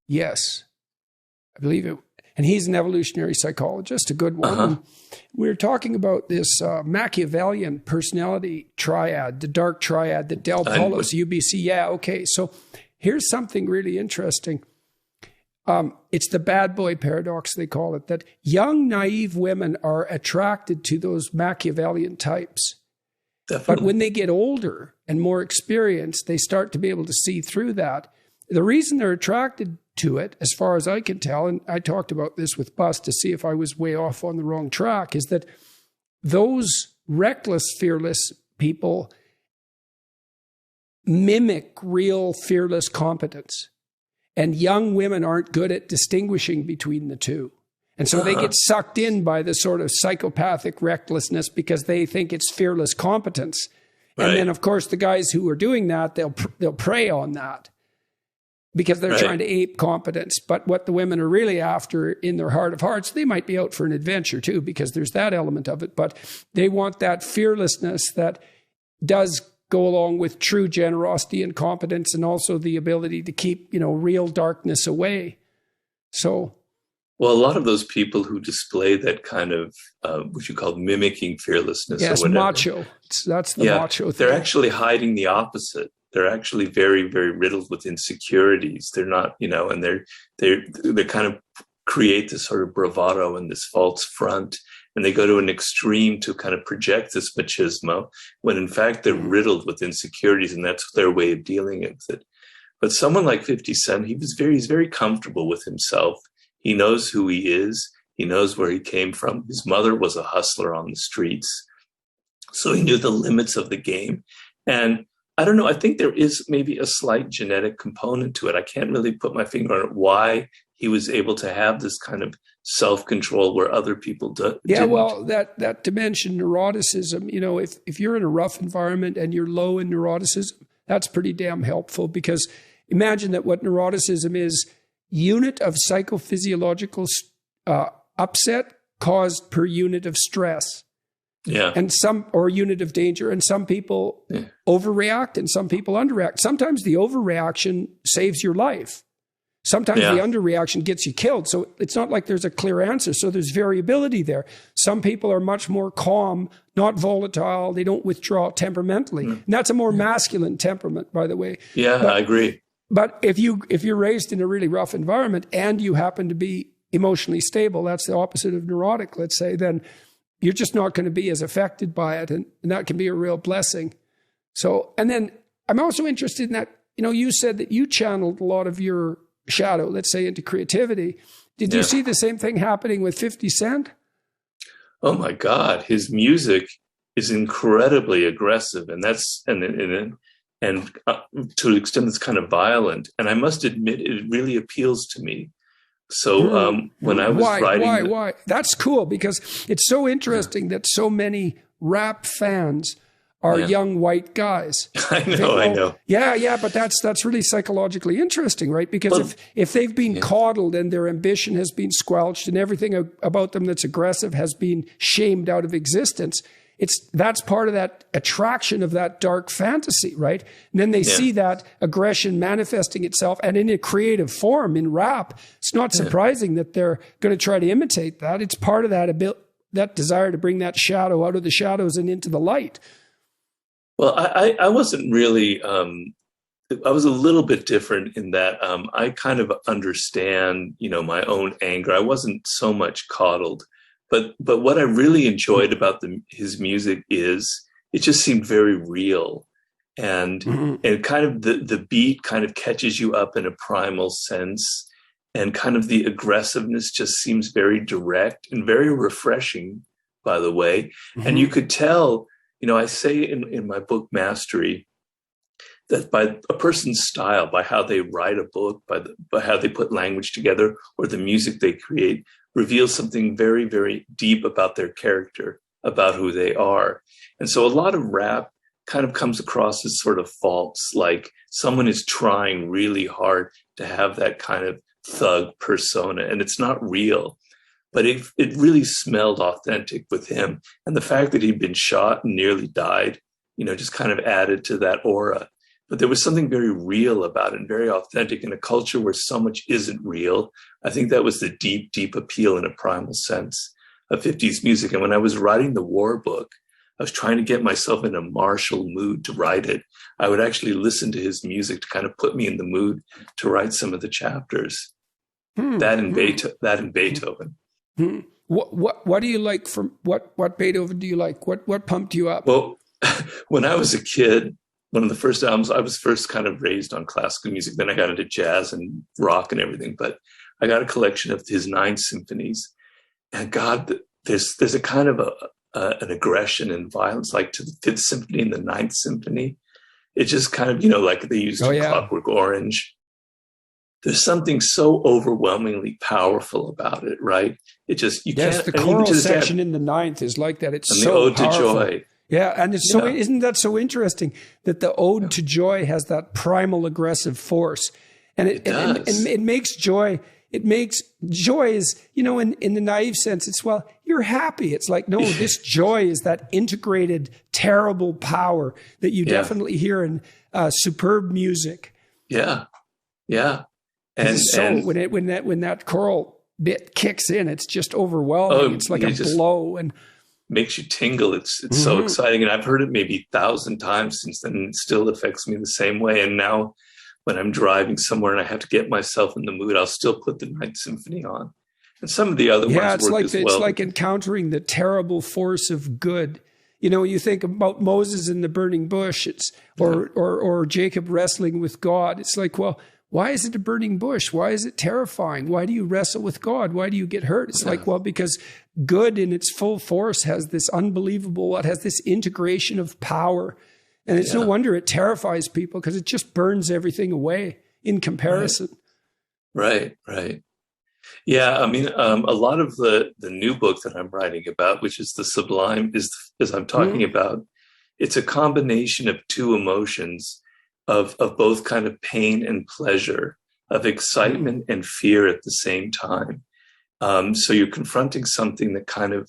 Yes, I believe it. And he's an evolutionary psychologist, a good one. And we were talking about this Machiavellian personality triad, the dark triad that Del Polo's UBC. Yeah, okay. So here's something really interesting. It's the bad boy paradox, they call it, that young, naive women are attracted to those Machiavellian types. But Definitely. when they get older and more experienced, they start to be able to see through that. The reason they're attracted to it, as far as I can tell, and I talked about this with Bus to see if I was way off on the wrong track, is that those reckless, fearless people mimic real fearless competence. And young women aren't good at distinguishing between the two. And so they get sucked in by the sort of psychopathic recklessness because they think it's fearless competence. Right. And then, of course, the guys who are doing that, they'll prey on that because they're trying to ape competence. But what the women are really after in their heart of hearts, they might be out for an adventure too, because there's that element of it. But they want that fearlessness that does go along with true generosity and competence, and also the ability to keep, real darkness away. So... Well, a lot of those people who display that kind of what you call mimicking fearlessness, yes, or whatever, macho. That's the macho thing. They're actually hiding the opposite. They're actually very, very riddled with insecurities. They're not, and they kind of create this sort of bravado and this false front, and they go to an extreme to kind of project this machismo, when in fact they're riddled with insecurities, and that's their way of dealing with it. But someone like 50 Cent, he's very comfortable with himself. He knows who he is. He knows where he came from. His mother was a hustler on the streets. So he knew the limits of the game. And I don't know, I think there is maybe a slight genetic component to it. I can't really put my finger on it, why he was able to have this kind of self-control where other people didn't. Yeah, well, that dimension, neuroticism, if you're in a rough environment and you're low in neuroticism, that's pretty damn helpful, because imagine that what neuroticism is, unit of psychophysiological upset caused per unit of stress. Yeah. And or unit of danger. And some people overreact and some people underreact. Sometimes the overreaction saves your life. Sometimes the underreaction gets you killed. So it's not like there's a clear answer. So there's variability there. Some people are much more calm, not volatile. They don't withdraw temperamentally. And that's a more masculine temperament, by the way. Yeah, I agree. But if you're raised in a really rough environment and you happen to be emotionally stable, that's the opposite of neurotic, let's say, then you're just not going to be as affected by it. And that can be a real blessing. So, and then I'm also interested in that, you said that you channeled a lot of your shadow, let's say, into creativity. Did you see the same thing happening with 50 Cent? Oh my God. His music is incredibly aggressive, and and to an extent that's kind of violent. And I must admit, it really appeals to me. So when I was writing... Why? That's cool, because it's so interesting that so many rap fans are young white guys. I know. Yeah, but that's really psychologically interesting, right? Because if they've been coddled and their ambition has been squelched and everything about them that's aggressive has been shamed out of existence, that's part of that attraction of that dark fantasy, right? And then they see that aggression manifesting itself, and in a creative form in rap. It's not surprising that they're going to try to imitate that. It's part of that desire to bring that shadow out of the shadows and into the light. Well, I wasn't really, I was a little bit different in that I kind of understand, my own anger. I wasn't so much coddled. But what I really enjoyed about his music is it just seemed very real, and kind of the beat kind of catches you up in a primal sense, and kind of the aggressiveness just seems very direct and very refreshing, by the way. And you could tell, I say in my book Mastery that by a person's style, by how they write a book, by how they put language together, or the music they create, reveals something very, very deep about their character, about who they are. And so a lot of rap kind of comes across as sort of false, like someone is trying really hard to have that kind of thug persona, and it's not real. But it really smelled authentic with him. And the fact that he'd been shot and nearly died, just kind of added to that aura. But there was something very real about it, and very authentic, in a culture where so much isn't real. I think that was the deep, deep appeal in a primal sense of 50s music. And when I was writing the war book, I was trying to get myself in a martial mood to write it. I would actually listen to his music to kind of put me in the mood to write some of the chapters. That and Beethoven. What do you like from what Beethoven do you like? What pumped you up? Well, when I was a kid, one of the first albums, I was first kind of raised on classical music. Then I got into jazz and rock and everything. But I got a collection of his 9 symphonies. And God, there's a kind of an aggression and violence, like to the 5th Symphony and the 9th Symphony. It just kind of, like they used in Clockwork Orange. There's something so overwhelmingly powerful about it, right? It just, you can't. The choral section in the 9th is like that. It's so Ode powerful. to Joy. Yeah, and it's so, isn't that so interesting that the Ode to Joy has that primal aggressive force? And it makes joy. It makes joy is, in the naive sense, it's, well, you're happy. It's like, no, this joy is that integrated, terrible power that you definitely hear in superb music. Yeah. Yeah. And when that choral bit kicks in, it's just overwhelming. It's like a blow and makes you tingle. It's so exciting. And I've heard it maybe 1,000 times since then. And it still affects me the same way. And now when I'm driving somewhere and I have to get myself in the mood, I'll still put the 9th Symphony on. And some of the other ones work as well. It's like encountering the terrible force of good. You think about Moses in the burning bush, or Jacob wrestling with God. It's like, well, why is it a burning bush? Why is it terrifying? Why do you wrestle with God? Why do you get hurt? It's like, well, because good in its full force has this it has this integration of power. And it's no wonder it terrifies people, because it just burns everything away in comparison. Right. Yeah, I mean, a lot of the new book that I'm writing about, which is the Sublime, as I'm talking about, it's a combination of 2 emotions of both kind of pain and pleasure, of excitement and fear at the same time. So you're confronting something that kind of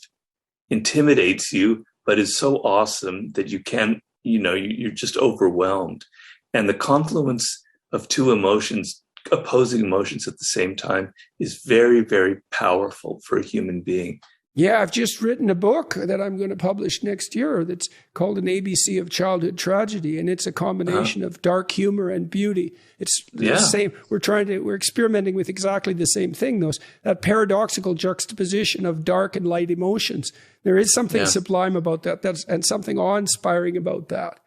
intimidates you, but is so awesome that you can't, you're just overwhelmed. And the confluence of 2 emotions, opposing emotions at the same time, is very, very powerful for a human being. Yeah, I've just written a book that I'm going to publish next year that's called An ABC of Childhood Tragedy, and it's a combination of dark humor and beauty. It's the same. We're experimenting with exactly the same thing, that paradoxical juxtaposition of dark and light emotions. There is something sublime about that, and something awe-inspiring about that.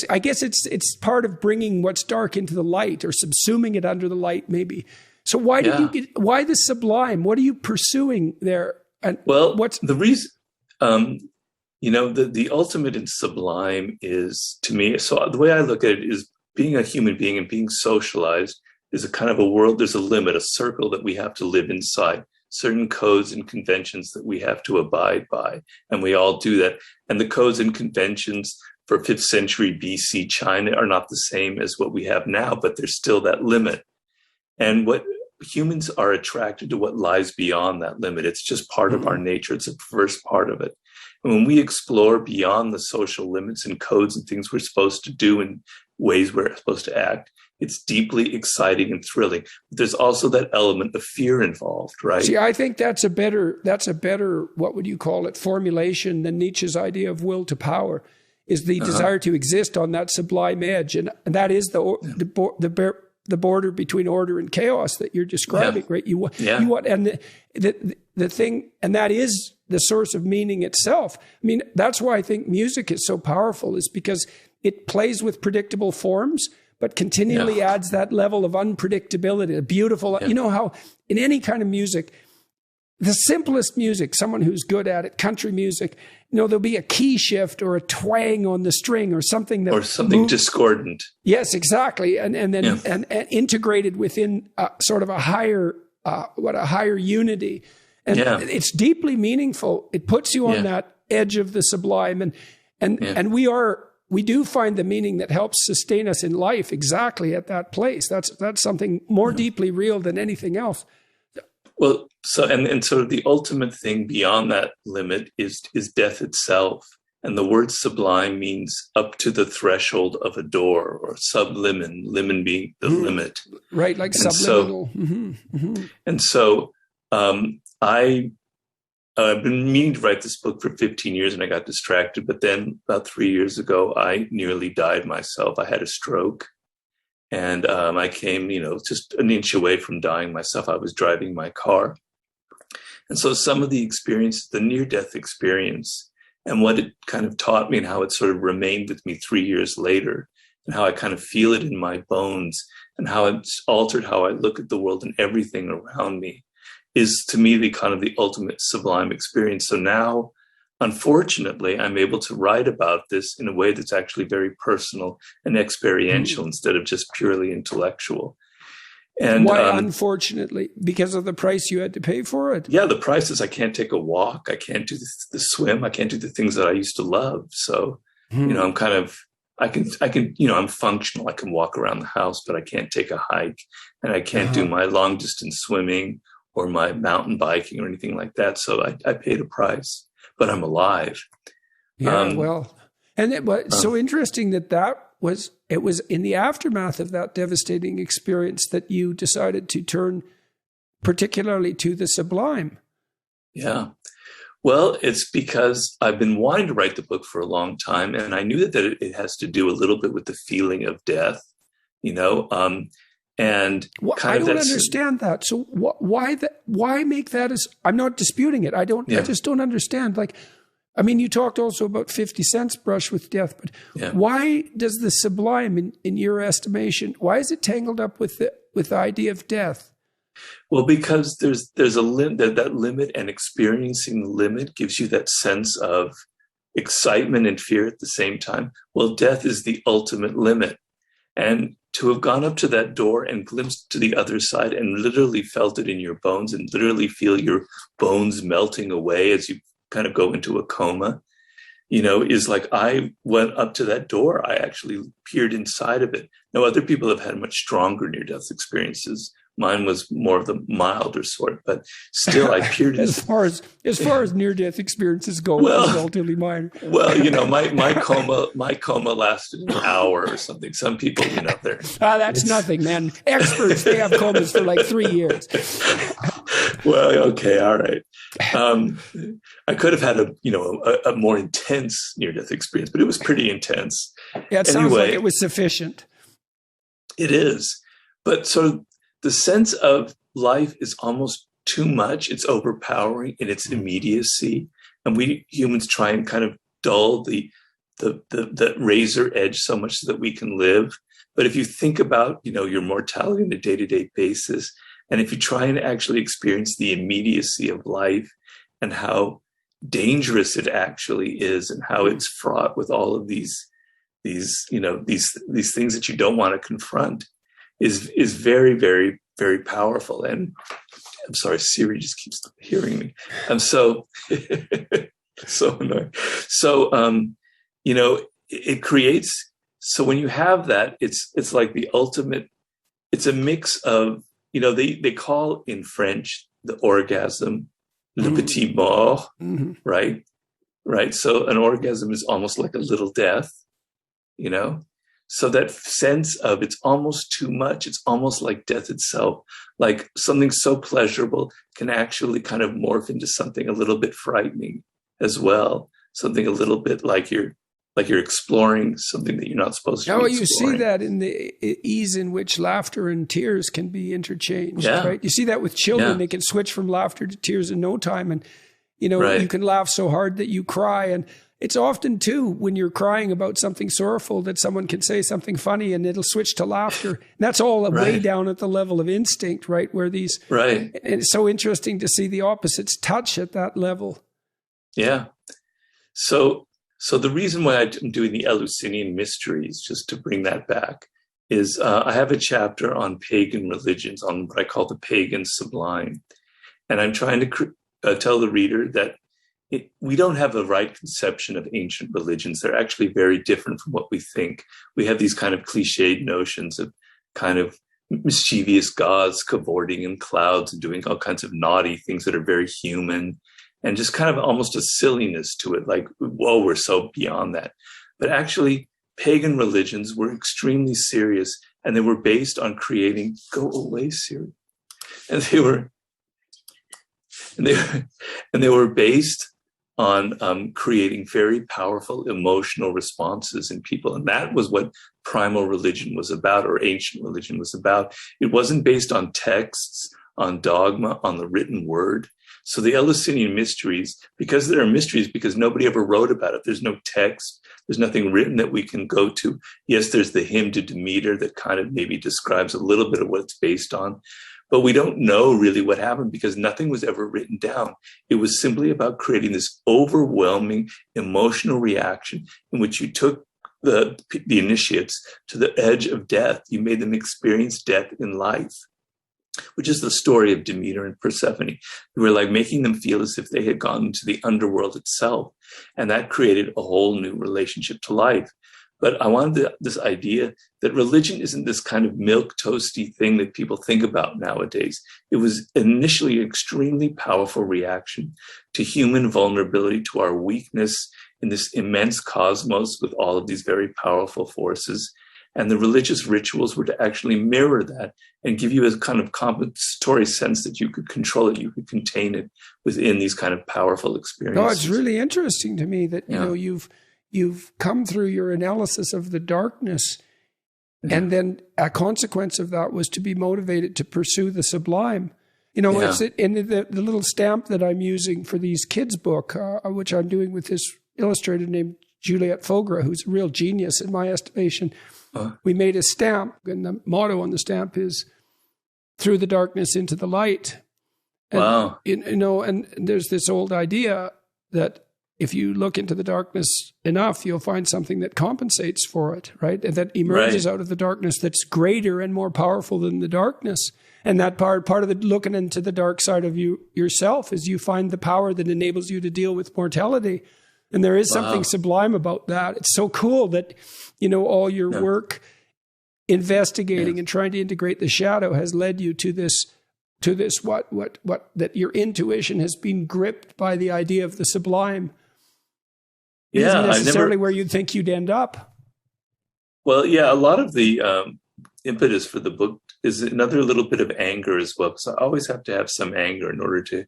I guess it's part of bringing what's dark into the light, or subsuming it under the light, maybe. So why the sublime? What are you pursuing there? And what's the reason? The ultimate in sublime is, to me, so the way I look at it is, being a human being and being socialized is a kind of a world. There's a limit, a circle that we have to live inside, certain codes and conventions that we have to abide by. And we all do that. And the codes and conventions for 5th century BC China are not the same as what we have now, but there's still that limit. And what humans are attracted to what lies beyond that limit. It's just part of our nature. It's a first part of it. And when we explore beyond the social limits and codes and things we're supposed to do and ways we're supposed to act, it's deeply exciting and thrilling. But there's also that element of fear involved, right? See, I think that's a better, what would you call it, formulation than Nietzsche's idea of will to power, is the desire to exist on that sublime edge. And that is the border between order and chaos that you're describing, right? You want, and the thing, and that is the source of meaning itself. I mean, that's why I think music is so powerful, is because it plays with predictable forms, but continually adds that level of unpredictability, a beautiful, you know how in any kind of music, the simplest music, someone who's good at it, country music, there'll be a key shift or a twang on the string or something that, or something discordant. Yes, exactly, and then and integrated within sort of a higher unity, and it's deeply meaningful. It puts you on that edge of the sublime, and we do find the meaning that helps sustain us in life exactly at that place. That's something more deeply real than anything else. Well, so and sort of the ultimate thing beyond that limit is death itself. And the word sublime means up to the threshold of a door, or sublimin, limin being the limit. Right, like and subliminal. And so I've been meaning to write this book for 15 years, and I got distracted. But then about 3 years ago, I nearly died myself. I had a stroke. And I came, just an inch away from dying myself. I was driving my car. And so some of the experience, the near-death experience, and what it kind of taught me and how it sort of remained with me 3 years later, and how I kind of feel it in my bones, and how it's altered how I look at the world and everything around me, is to me the kind of the ultimate sublime experience. So now, unfortunately, I'm able to write about this in a way that's actually very personal and experiential instead of just purely intellectual. And why, unfortunately? Because of the price you had to pay for it? Yeah, the price is I can't take a walk. I can't do the swim. I can't do the things that I used to love. So, I'm kind of, I can, I'm functional. I can walk around the house, but I can't take a hike, and I can't do my long distance swimming or my mountain biking or anything like that. So I paid a price, but I'm alive. Yeah, well, and it was so interesting that it was in the aftermath of that devastating experience that you decided to turn particularly to the sublime. Yeah. Well, it's because I've been wanting to write the book for a long time, and I knew that it has to do a little bit with the feeling of death, and I don't understand that. So why make that as, I'm not disputing it. I just don't understand. You talked also about 50 Cent's brush with death, but why does the sublime, in your estimation, why is it tangled up with the idea of death? Well, because there's a limit, that limit, and experiencing the limit gives you that sense of excitement and fear at the same time. Well, death is the ultimate limit. And to have gone up to that door and glimpsed to the other side and literally felt it in your bones and literally feel your bones melting away as you kind of go into a coma, is like, I went up to that door. I actually peered inside of it. Now, other people have had much stronger near-death experiences. Mine was more of the milder sort, but still I peered as far as near-death experiences go, it's relatively minor. Well, my coma lasted an hour or something. Some people, they're that's nothing, man. Experts, they have comas for like 3 years. Well, okay, all right. I could have had a more intense near-death experience, but it was pretty intense. Yeah, it sounds like it was sufficient. It is, but so the sense of life is almost too much. It's overpowering in its immediacy, and we humans try and kind of dull the razor edge so much so that we can live. But if you think about your mortality on a day-to-day basis, and if you try and actually experience the immediacy of life and how dangerous it actually is, and how it's fraught with all of these things that you don't want to confront, is very, very, very powerful. And I'm sorry, Siri just keeps hearing me. I'm so so annoying. So it creates. So when you have that, it's like the ultimate. It's a mix of they call in French the orgasm le petit mort, right? Right. So an orgasm is almost like a little death, So that sense of it's almost too much, it's almost like death itself, like something so pleasurable can actually kind of morph into something a little bit frightening as well. Something a little bit like you're exploring something that you're not supposed to be exploring. You see that in the ease in which laughter and tears can be interchanged, right? You see that with children. They can switch from laughter to tears in no time. And, you can laugh so hard that you cry. And it's often, too, when you're crying about something sorrowful that someone can say something funny and it'll switch to laughter. And that's all way down at the level of instinct, right? Where these, and it's so interesting to see the opposites touch at that level. Yeah. So the reason why I'm doing the Eleusinian mysteries, just to bring that back, is I have a chapter on pagan religions, on what I call the pagan sublime. And I'm trying to tell the reader that we don't have a right conception of ancient religions. They're actually very different from what we think. We have these kind of cliched notions of kind of mischievous gods cavorting in clouds and doing all kinds of naughty things that are very human, and just kind of almost a silliness to it, like, whoa, we're so beyond that. But actually, pagan religions were extremely serious, and they were based on creating, go away, Siri. And they were based on creating very powerful emotional responses in people. And that was what primal religion was about, or ancient religion was about. It wasn't based on texts on dogma, on the written word. So the Eleusinian mysteries, because there are mysteries, because nobody ever wrote about it, there's no text, there's nothing written that we can go to. Yes, there's the hymn to Demeter that kind of maybe describes a little bit of what it's based on, but we don't know really what happened because nothing was ever written down. It was simply about creating this overwhelming emotional reaction in which you took the initiates to the edge of death. You made them experience death in life, which is the story of Demeter and Persephone. You were like making them feel as if they had gone into the underworld itself. And that created a whole new relationship to life. But I wanted this idea that religion isn't this kind of milk toasty thing that people think about nowadays. It was initially an extremely powerful reaction to human vulnerability, to our weakness in this immense cosmos with all of these very powerful forces. And the religious rituals were to actually mirror that and give you a kind of compensatory sense that you could control it, you could contain it within these kind of powerful experiences. No, it's really interesting to me that, you know, you've come through your analysis of the darkness, and then a consequence of that was to be motivated to pursue the sublime. You know, it's in the little stamp that I'm using for these kids' book, which I'm doing with this illustrator named Juliette Fogra, who's a real genius in my estimation. We made a stamp, and the motto on the stamp is "Through the darkness into the light." And, wow! You know, and there's this old idea that if you look into the darkness enough, you'll find something that compensates for it, right? And that emerges out of the darkness that's greater and more powerful than the darkness. And that part of the looking into the dark side of yourself is you find the power that enables you to deal with mortality. And there is something sublime about that. It's so cool that, you know, all your work investigating and trying to integrate the shadow has led you to this what that your intuition has been gripped by the idea of the sublime. It isn't necessarily where you'd think you'd end up. Well, yeah, a lot of the impetus for the book is another little bit of anger as well, because I always have to have some anger in order to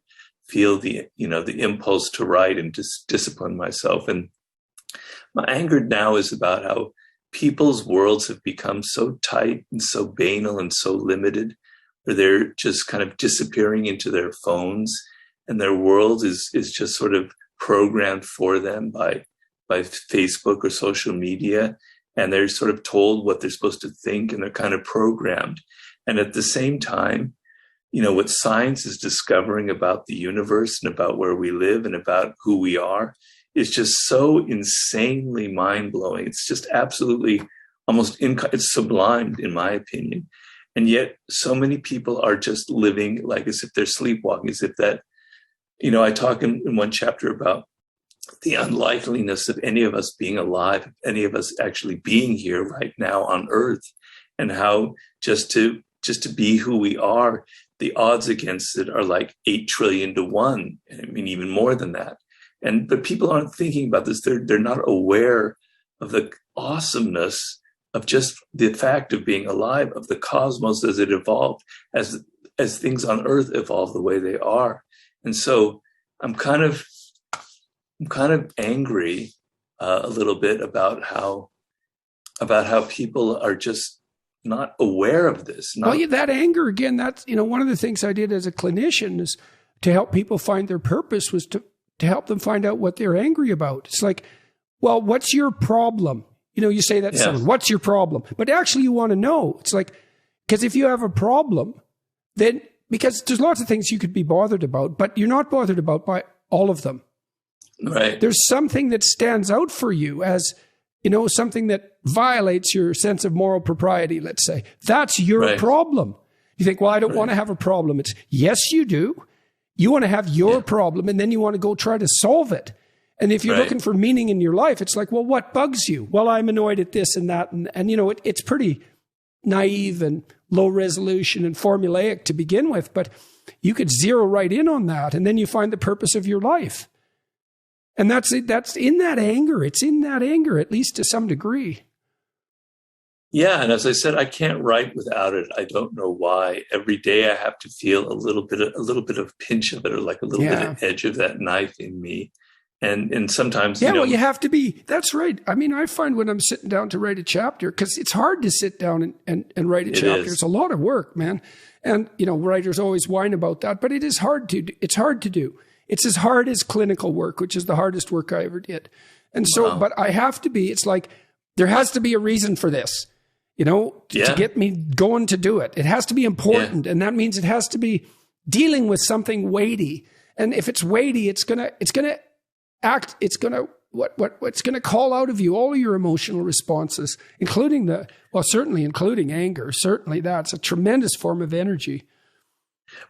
feel the impulse to write and to discipline myself. And my anger now is about how people's worlds have become so tight and so banal and so limited, where they're just kind of disappearing into their phones, and their world is just sort of programmed for them by Facebook or social media, and they're sort of told what they're supposed to think, and they're kind of programmed. And at the same time, you know, what science is discovering about the universe and about where we live and about who we are is just so insanely mind-blowing. It's just absolutely it's sublime, in my opinion. And yet so many people are just living like as if they're sleepwalking, as if that, you know, I talk in one chapter about the unlikeliness of any of us being alive, any of us actually being here right now on Earth, and how just to be who we are, the odds against it are like 8 trillion to 1. I mean, even more than that. But people aren't thinking about this. They're not aware of the awesomeness of just the fact of being alive, of the cosmos as it evolved, as things on Earth evolve the way they are. And so I'm kind of angry a little bit about how people are just not aware of this. That anger again, that's, you know, one of the things I did as a clinician is to help people find their purpose was to help them find out what they're angry about. It's like, well, what's your problem? You know, you say that to someone, what's your problem? But actually you want to know. It's like, because if you have a problem, then, because there's lots of things you could be bothered about, but you're not bothered about by all of them. Right. There's something that stands out for you as, you know, something that violates your sense of moral propriety, let's say. That's your problem. You think, well, I don't want to have a problem. It's, yes, you do. You want to have your problem, and then you want to go try to solve it. And if you're looking for meaning in your life, it's like, well, what bugs you? Well, I'm annoyed at this and that. And you know, it's pretty naive and low resolution and formulaic to begin with, but you could zero right in on that, and then you find the purpose of your life. And that's it. That's in that anger. It's in that anger, at least to some degree. Yeah, and as I said, I can't write without it. I don't know why. Every day I have to feel a little bit of pinch of it, or like a little bit of edge of that knife in me. And sometimes, yeah, well, you have to be. That's right. I mean, I find when I'm sitting down to write a chapter, because it's hard to sit down and write a chapter. It's a lot of work, man. And, writers always whine about that, but it is hard to do. It's hard to do. It's as hard as clinical work, which is the hardest work I ever did. And so, but I have to be, it's like, there has to be a reason for this, to get me going to do it. It has to be important. Yeah. And that means it has to be dealing with something weighty. And if it's weighty, it's going to act, it's going to call out of you all of your emotional responses, including certainly including anger. Certainly that's a tremendous form of energy.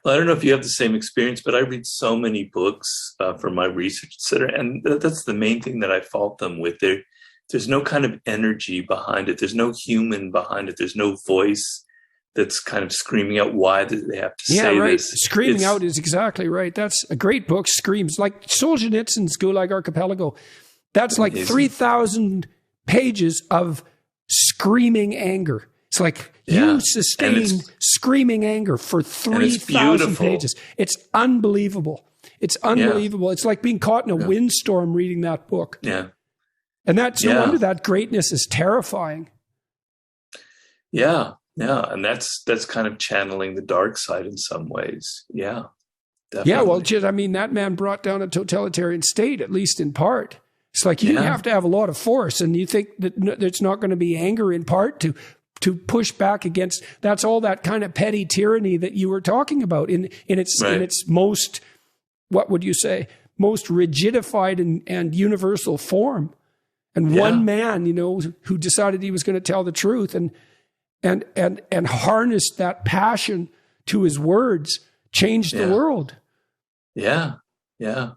Well, I don't know if you have the same experience, but I read so many books for my research, et cetera, and that's the main thing that I fault them with. There's no kind of energy behind it. There's no human behind it. There's no voice that's kind of screaming out why they have to say right. this. Screaming out is exactly right. That's a great book, Screams, like Solzhenitsyn's Gulag Archipelago. That's like 3,000 pages of screaming anger. It's like you sustained screaming anger for 3,000 pages. It's unbelievable. It's unbelievable. Yeah. It's like being caught in a windstorm reading that book. Yeah. And that's no wonder that greatness is terrifying. Yeah. Yeah. And that's kind of channeling the dark side in some ways. Yeah. Definitely. Yeah. Well, I mean, that man brought down a totalitarian state, at least in part. It's like you have to have a lot of force, and you think that it's not going to be anger in part to push back against. That's all that kind of petty tyranny that you were talking about in its most, what would you say, most rigidified and universal form. And one man, who decided he was going to tell the truth and harnessed that passion to his words, changed the world. Yeah. Yeah.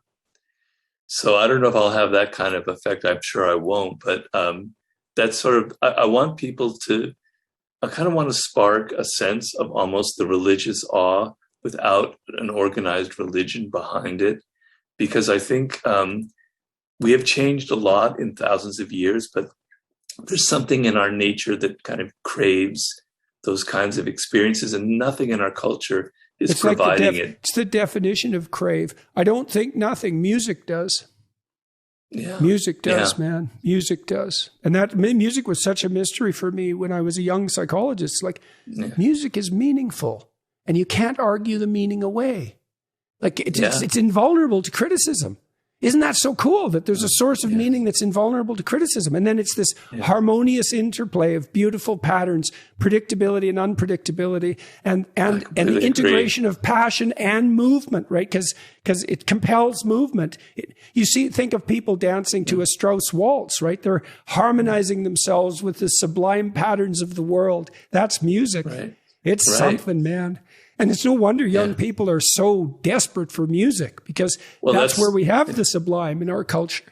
So I don't know if I'll have that kind of effect. I'm sure I won't, but that's sort of, I want people to, I kind of want to spark a sense of almost the religious awe without an organized religion behind it. Because I think we have changed a lot in thousands of years, but there's something in our nature that kind of craves those kinds of experiences, and nothing in our culture is providing it. It's the definition of crave. I don't think nothing. Music does. Yeah. Music does, man. Music does. And that music was such a mystery for me when I was a young psychologist. Like, music is meaningful, and you can't argue the meaning away. Like, it's invulnerable to criticism. Isn't that so cool that there's a source of meaning that's invulnerable to criticism? And then it's this harmonious interplay of beautiful patterns, predictability and unpredictability, and the integration of passion and movement, right? Because it compels movement. Think of people dancing to a Strauss waltz, right? They're harmonizing themselves with the sublime patterns of the world. That's music. Right. It's something, man. And it's no wonder young people are so desperate for music, because that's where we have the sublime in our culture.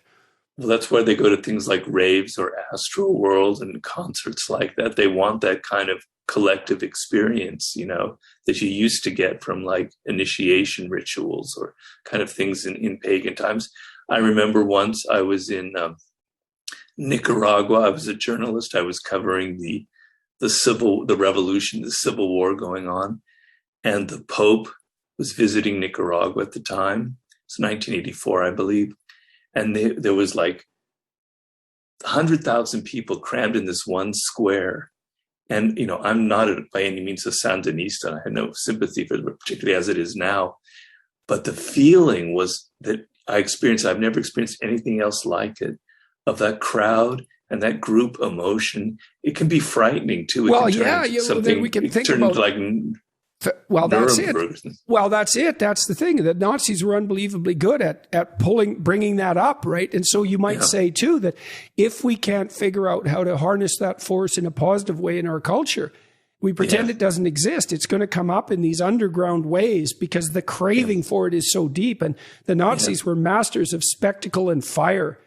Well, that's where they go to things like raves or astral world and concerts like that. They want that kind of collective experience, that you used to get from like initiation rituals or kind of things in pagan times. I remember once I was in Nicaragua. I was a journalist. I was covering the revolution, the civil war going on. And the Pope was visiting Nicaragua at the time. It's 1984, I believe. And there was like 100,000 people crammed in this one square. And, I'm not by any means a Sandinista. I had no sympathy for it, particularly as it is now. But the feeling was that I experienced, I've never experienced anything else like it, of that crowd and that group emotion. It can be frightening, too. Then we can think about like... Well, that's it. Well, that's it. That's the thing. The Nazis were unbelievably good at bringing that up, right? And so you might say, too, that if we can't figure out how to harness that force in a positive way in our culture, we pretend it doesn't exist. It's going to come up in these underground ways because the craving for it is so deep. And the Nazis were masters of spectacle and fire.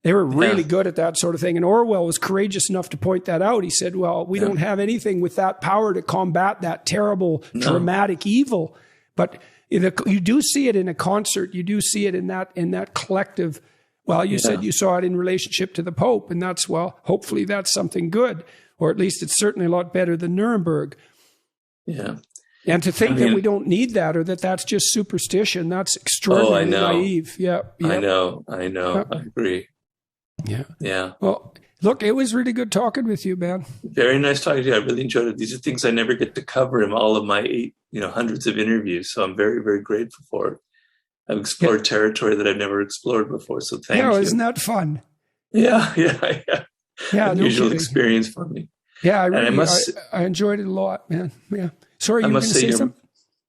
They were really good at that sort of thing. And Orwell was courageous enough to point that out. He said, well, we don't have anything with that power to combat that terrible, dramatic evil. But you do see it in a concert. You do see it in that collective. Well, you said you saw it in relationship to the Pope. And that's, hopefully that's something good. Or at least it's certainly a lot better than Nuremberg. Yeah. And to think that we don't need that, or that that's just superstition, that's extraordinarily naive. Yeah. I know. I agree. Yeah. Yeah. Well, look, it was really good talking with you, man. Very nice talking to you. I really enjoyed it. These are things I never get to cover in all of my hundreds of interviews. So I'm very, very grateful for it. I've explored territory that I've never explored before. So thank you. Isn't that fun? Yeah. Unusual experience for me. Yeah, I enjoyed it a lot, man. Yeah. Sorry, you were going to say something?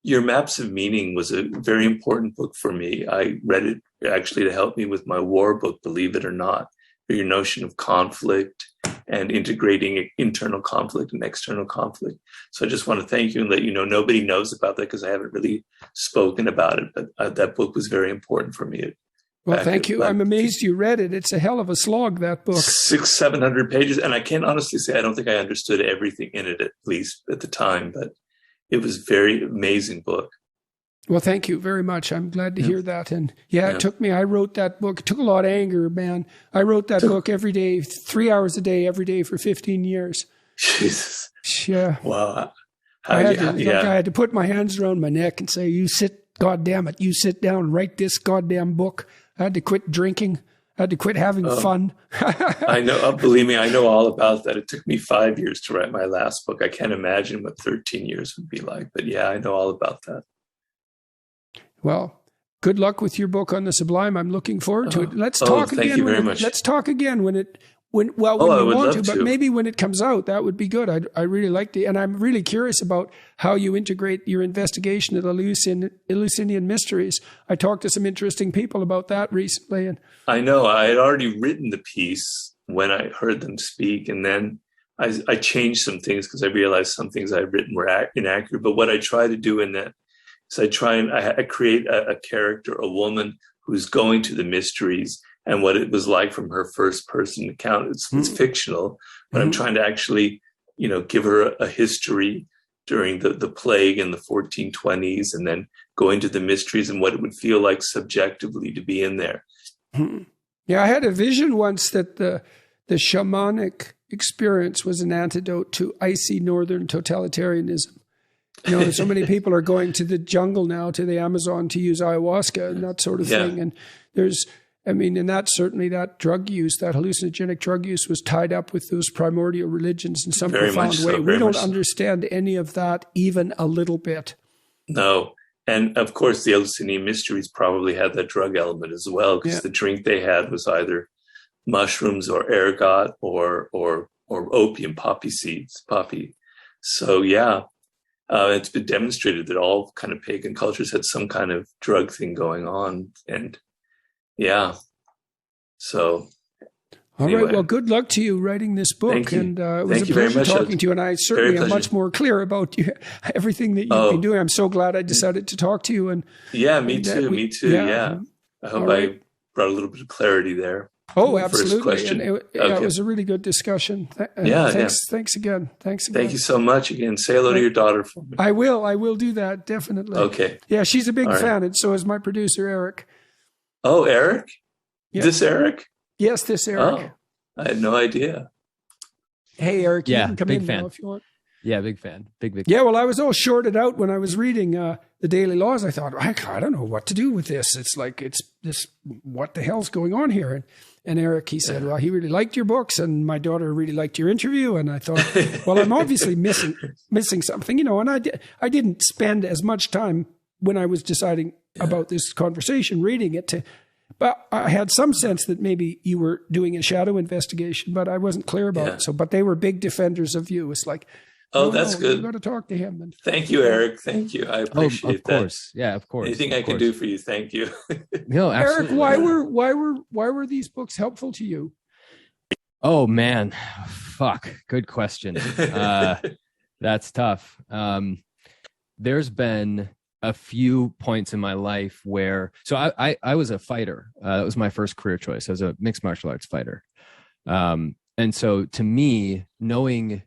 Your Maps of Meaning was a very important book for me. I read it actually to help me with my war book, believe it or not. Your notion of conflict and integrating internal conflict and external conflict. So I just want to thank you and let you know nobody knows about that because I haven't really spoken about it, but that book was very important for me. Well, thank you. I'm amazed you read it. It's a hell of a slog, that book. 600-700 pages. And I can't honestly say I don't think I understood everything in it, at least at the time, but it was a very amazing book. Well, thank you very much. I'm glad to hear that. And it took me, I wrote that book. It took a lot of anger, man. I wrote that book every day, 3 hours a day, every day for 15 years. Jesus. Yeah. Wow. I had to put my hands around my neck and say, you sit, God damn it, you sit down and write this goddamn book. I had to quit drinking. I had to quit having fun. I know. Believe me, I know all about that. It took me 5 years to write my last book. I can't imagine what 13 years would be like. But yeah, I know all about that. Well, good luck with your book on the Sublime. I'm looking forward to it. Let's talk again. Thank you very much. Let's talk again when you want to, but maybe when it comes out, that would be good. I really like and I'm really curious about how you integrate your investigation of the Eleusinian mysteries. I talked to some interesting people about that recently. And I know I had already written the piece when I heard them speak, and then I changed some things because I realized some things I'd written were inaccurate. But what I try to do in that is I create a character, a woman who's going to the mysteries and what it was like from her first person account. It's fictional, but I'm trying to actually, give her a history during the plague in the 1420s, and then go into the mysteries and what it would feel like subjectively to be in there. Yeah, I had a vision once that the shamanic experience was an antidote to icy northern totalitarianism. So many people are going to the jungle now, to the Amazon, to use ayahuasca and that sort of thing. And that drug use, that hallucinogenic drug use, was tied up with those primordial religions in some profound way. We don't understand any of that even a little bit. No. And of course, the Eleusinian mysteries probably had that drug element as well, because the drink they had was either mushrooms or ergot or opium, poppy seeds, poppy. So it's been demonstrated that all kind of pagan cultures had some kind of drug thing going on. And so. All right. Well, good luck to you writing this book. Thank you. And it was a pleasure talking to you. And I certainly am much more clear about everything that you've been doing. I'm so glad I decided to talk to you. And me too. Yeah. I hope I brought a little bit of clarity there. Oh, absolutely. And it was a really good discussion. Thanks again. Thank you so much again. Say hello to your daughter for me. I will do that. Definitely. Okay. Yeah. She's a big fan. And so is my producer, Eric. Oh, Eric? Yeah. This Eric? Yes, this Eric. Oh, I had no idea. Hey, Eric, you can come big in fan. now if you want. Yeah, big fan. Big. Yeah, well, I was all shorted out when I was reading the Daily Laws. I thought, I don't know what to do with this. It's like, it's this, what the hell's going on here? And Eric, he said, well, he really liked your books, and my daughter really liked your interview. And I thought, well, I'm obviously missing something, and I didn't spend as much time when I was deciding about this conversation reading it but I had some sense that maybe you were doing a shadow investigation, but I wasn't clear about it. So, but they were big defenders of you. It's like, that's good. You've got to talk to him. And thank you, Eric. Thank you. I appreciate that. Of course. Yeah, of course. Anything I can do for you, thank you. No, absolutely. Eric, why were these books helpful to you? Oh man, fuck. Good question. That's tough. There's been a few points in my life where, so I was a fighter. That was my first career choice. I was a mixed martial arts fighter. And so to me, knowing,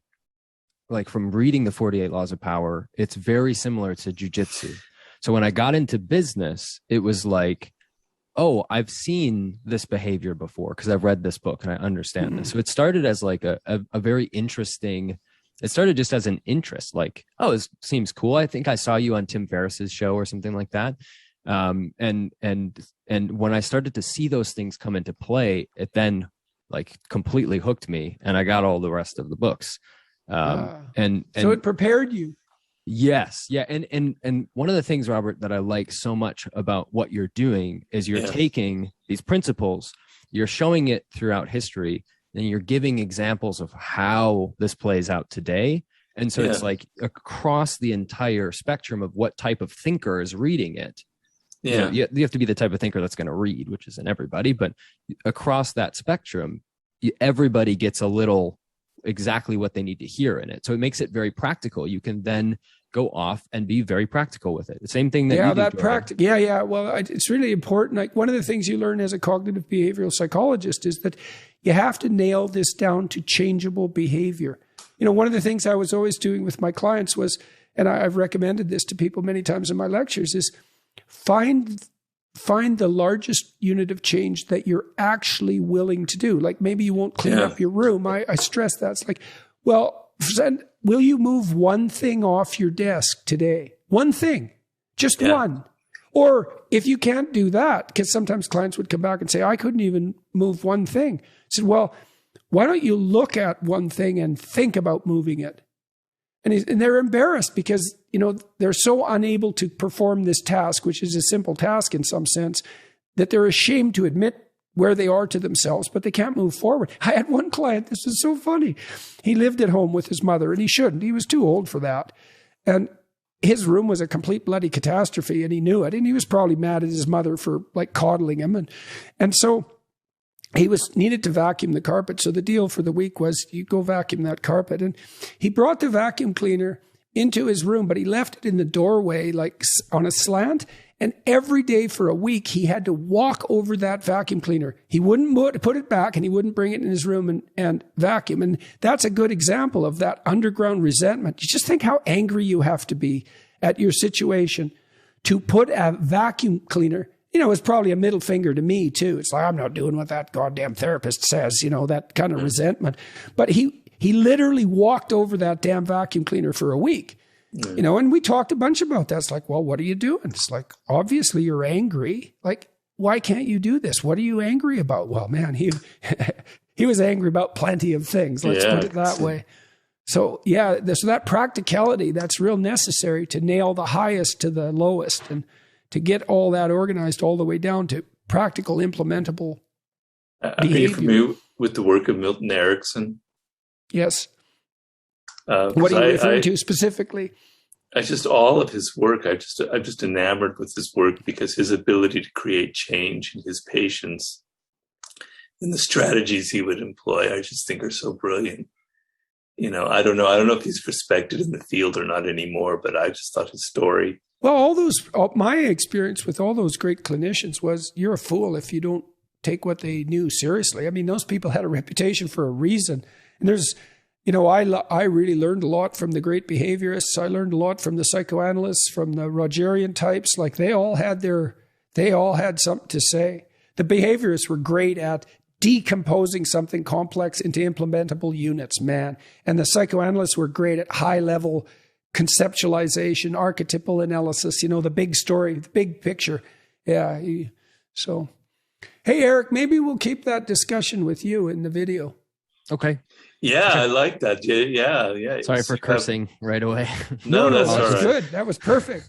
like from reading the 48 Laws of Power, it's very similar to jujitsu. So when I got into business, it was like, oh, I've seen this behavior before because I've read this book and I understand this. So it started as like a very interesting It started just as an interest, like, oh, this seems cool. I think I saw you on Tim Ferriss's show or something like that. And when I started to see those things come into play, it then like completely hooked me, and I got all the rest of the books. And so it prepared you. Yes. Yeah. And one of the things, Robert, that I like so much about what you're doing is you're taking these principles, you're showing it throughout history, and you're giving examples of how this plays out today. And so it's like across the entire spectrum of what type of thinker is reading it. Yeah. You have to be the type of thinker that's going to read, which isn't everybody, but across that spectrum, everybody gets a little exactly what they need to hear in it. So it makes it very practical. You can then go off and be very practical with it. The same thing that you do, that practical. Yeah. Well, it's really important. Like one of the things you learn as a cognitive behavioral psychologist is that you have to nail this down to changeable behavior. You know, one of the things I was always doing with my clients was, and I've recommended this to people many times in my lectures, is find the largest unit of change that you're actually willing to do. Like maybe you won't clean up your room. I stress that. It's like, well, will you move one thing off your desk today? One thing, just one. Or if you can't do that, because sometimes clients would come back and say, I couldn't even move one thing. I said, well, why don't you look at one thing and think about moving it? And they're embarrassed because, you know, they're so unable to perform this task, which is a simple task in some sense, that they're ashamed to admit where they are to themselves, but they can't move forward. I had one client, this is so funny. He lived at home with his mother, and he shouldn't. He was too old for that. And his room was a complete bloody catastrophe, and he knew it. And he was probably mad at his mother for like coddling him. And so he needed to vacuum the carpet. So the deal for the week was you go vacuum that carpet. And he brought the vacuum cleaner into his room, but he left it in the doorway, like on a slant. And every day for a week, he had to walk over that vacuum cleaner. He wouldn't put it back, and he wouldn't bring it in his room and vacuum. And that's a good example of that underground resentment. You just think how angry you have to be at your situation to put a vacuum cleaner. You know, it's probably a middle finger to me too. It's like, I'm not doing what that goddamn therapist says, you know, that kind of resentment. But he literally walked over that damn vacuum cleaner for a week, you know, and we talked a bunch about that. It's like, well, what are you doing? It's like, obviously you're angry. Like, why can't you do this? What are you angry about? Well, man, he was angry about plenty of things. Let's put it that way. So so that practicality, that's real necessary to nail the highest to the lowest, and to get all that organized all the way down to practical, implementable behavior. Are you familiar with the work of Milton Erickson? Yes. What are you referring to specifically? All of his work, I'm just enamored with his work because his ability to create change and his patience and the strategies he would employ, I just think are so brilliant. You know, I don't know if he's respected in the field or not anymore, but I just thought his story. Well, my experience with all those great clinicians was you're a fool if you don't take what they knew seriously. I mean, those people had a reputation for a reason. And there's, you know, I really learned a lot from the great behaviorists. I learned a lot from the psychoanalysts, from the Rogerian types. Like they all had something to say. The behaviorists were great at decomposing something complex into implementable units, man. And the psychoanalysts were great at high level conceptualization, archetypal analysis, you know, the big story, the big picture. Yeah. So, hey, Eric, maybe we'll keep that discussion with you in the video. Okay. Yeah, I like that. Yeah. Sorry for cursing right away. No, that's all right. Good. That was perfect.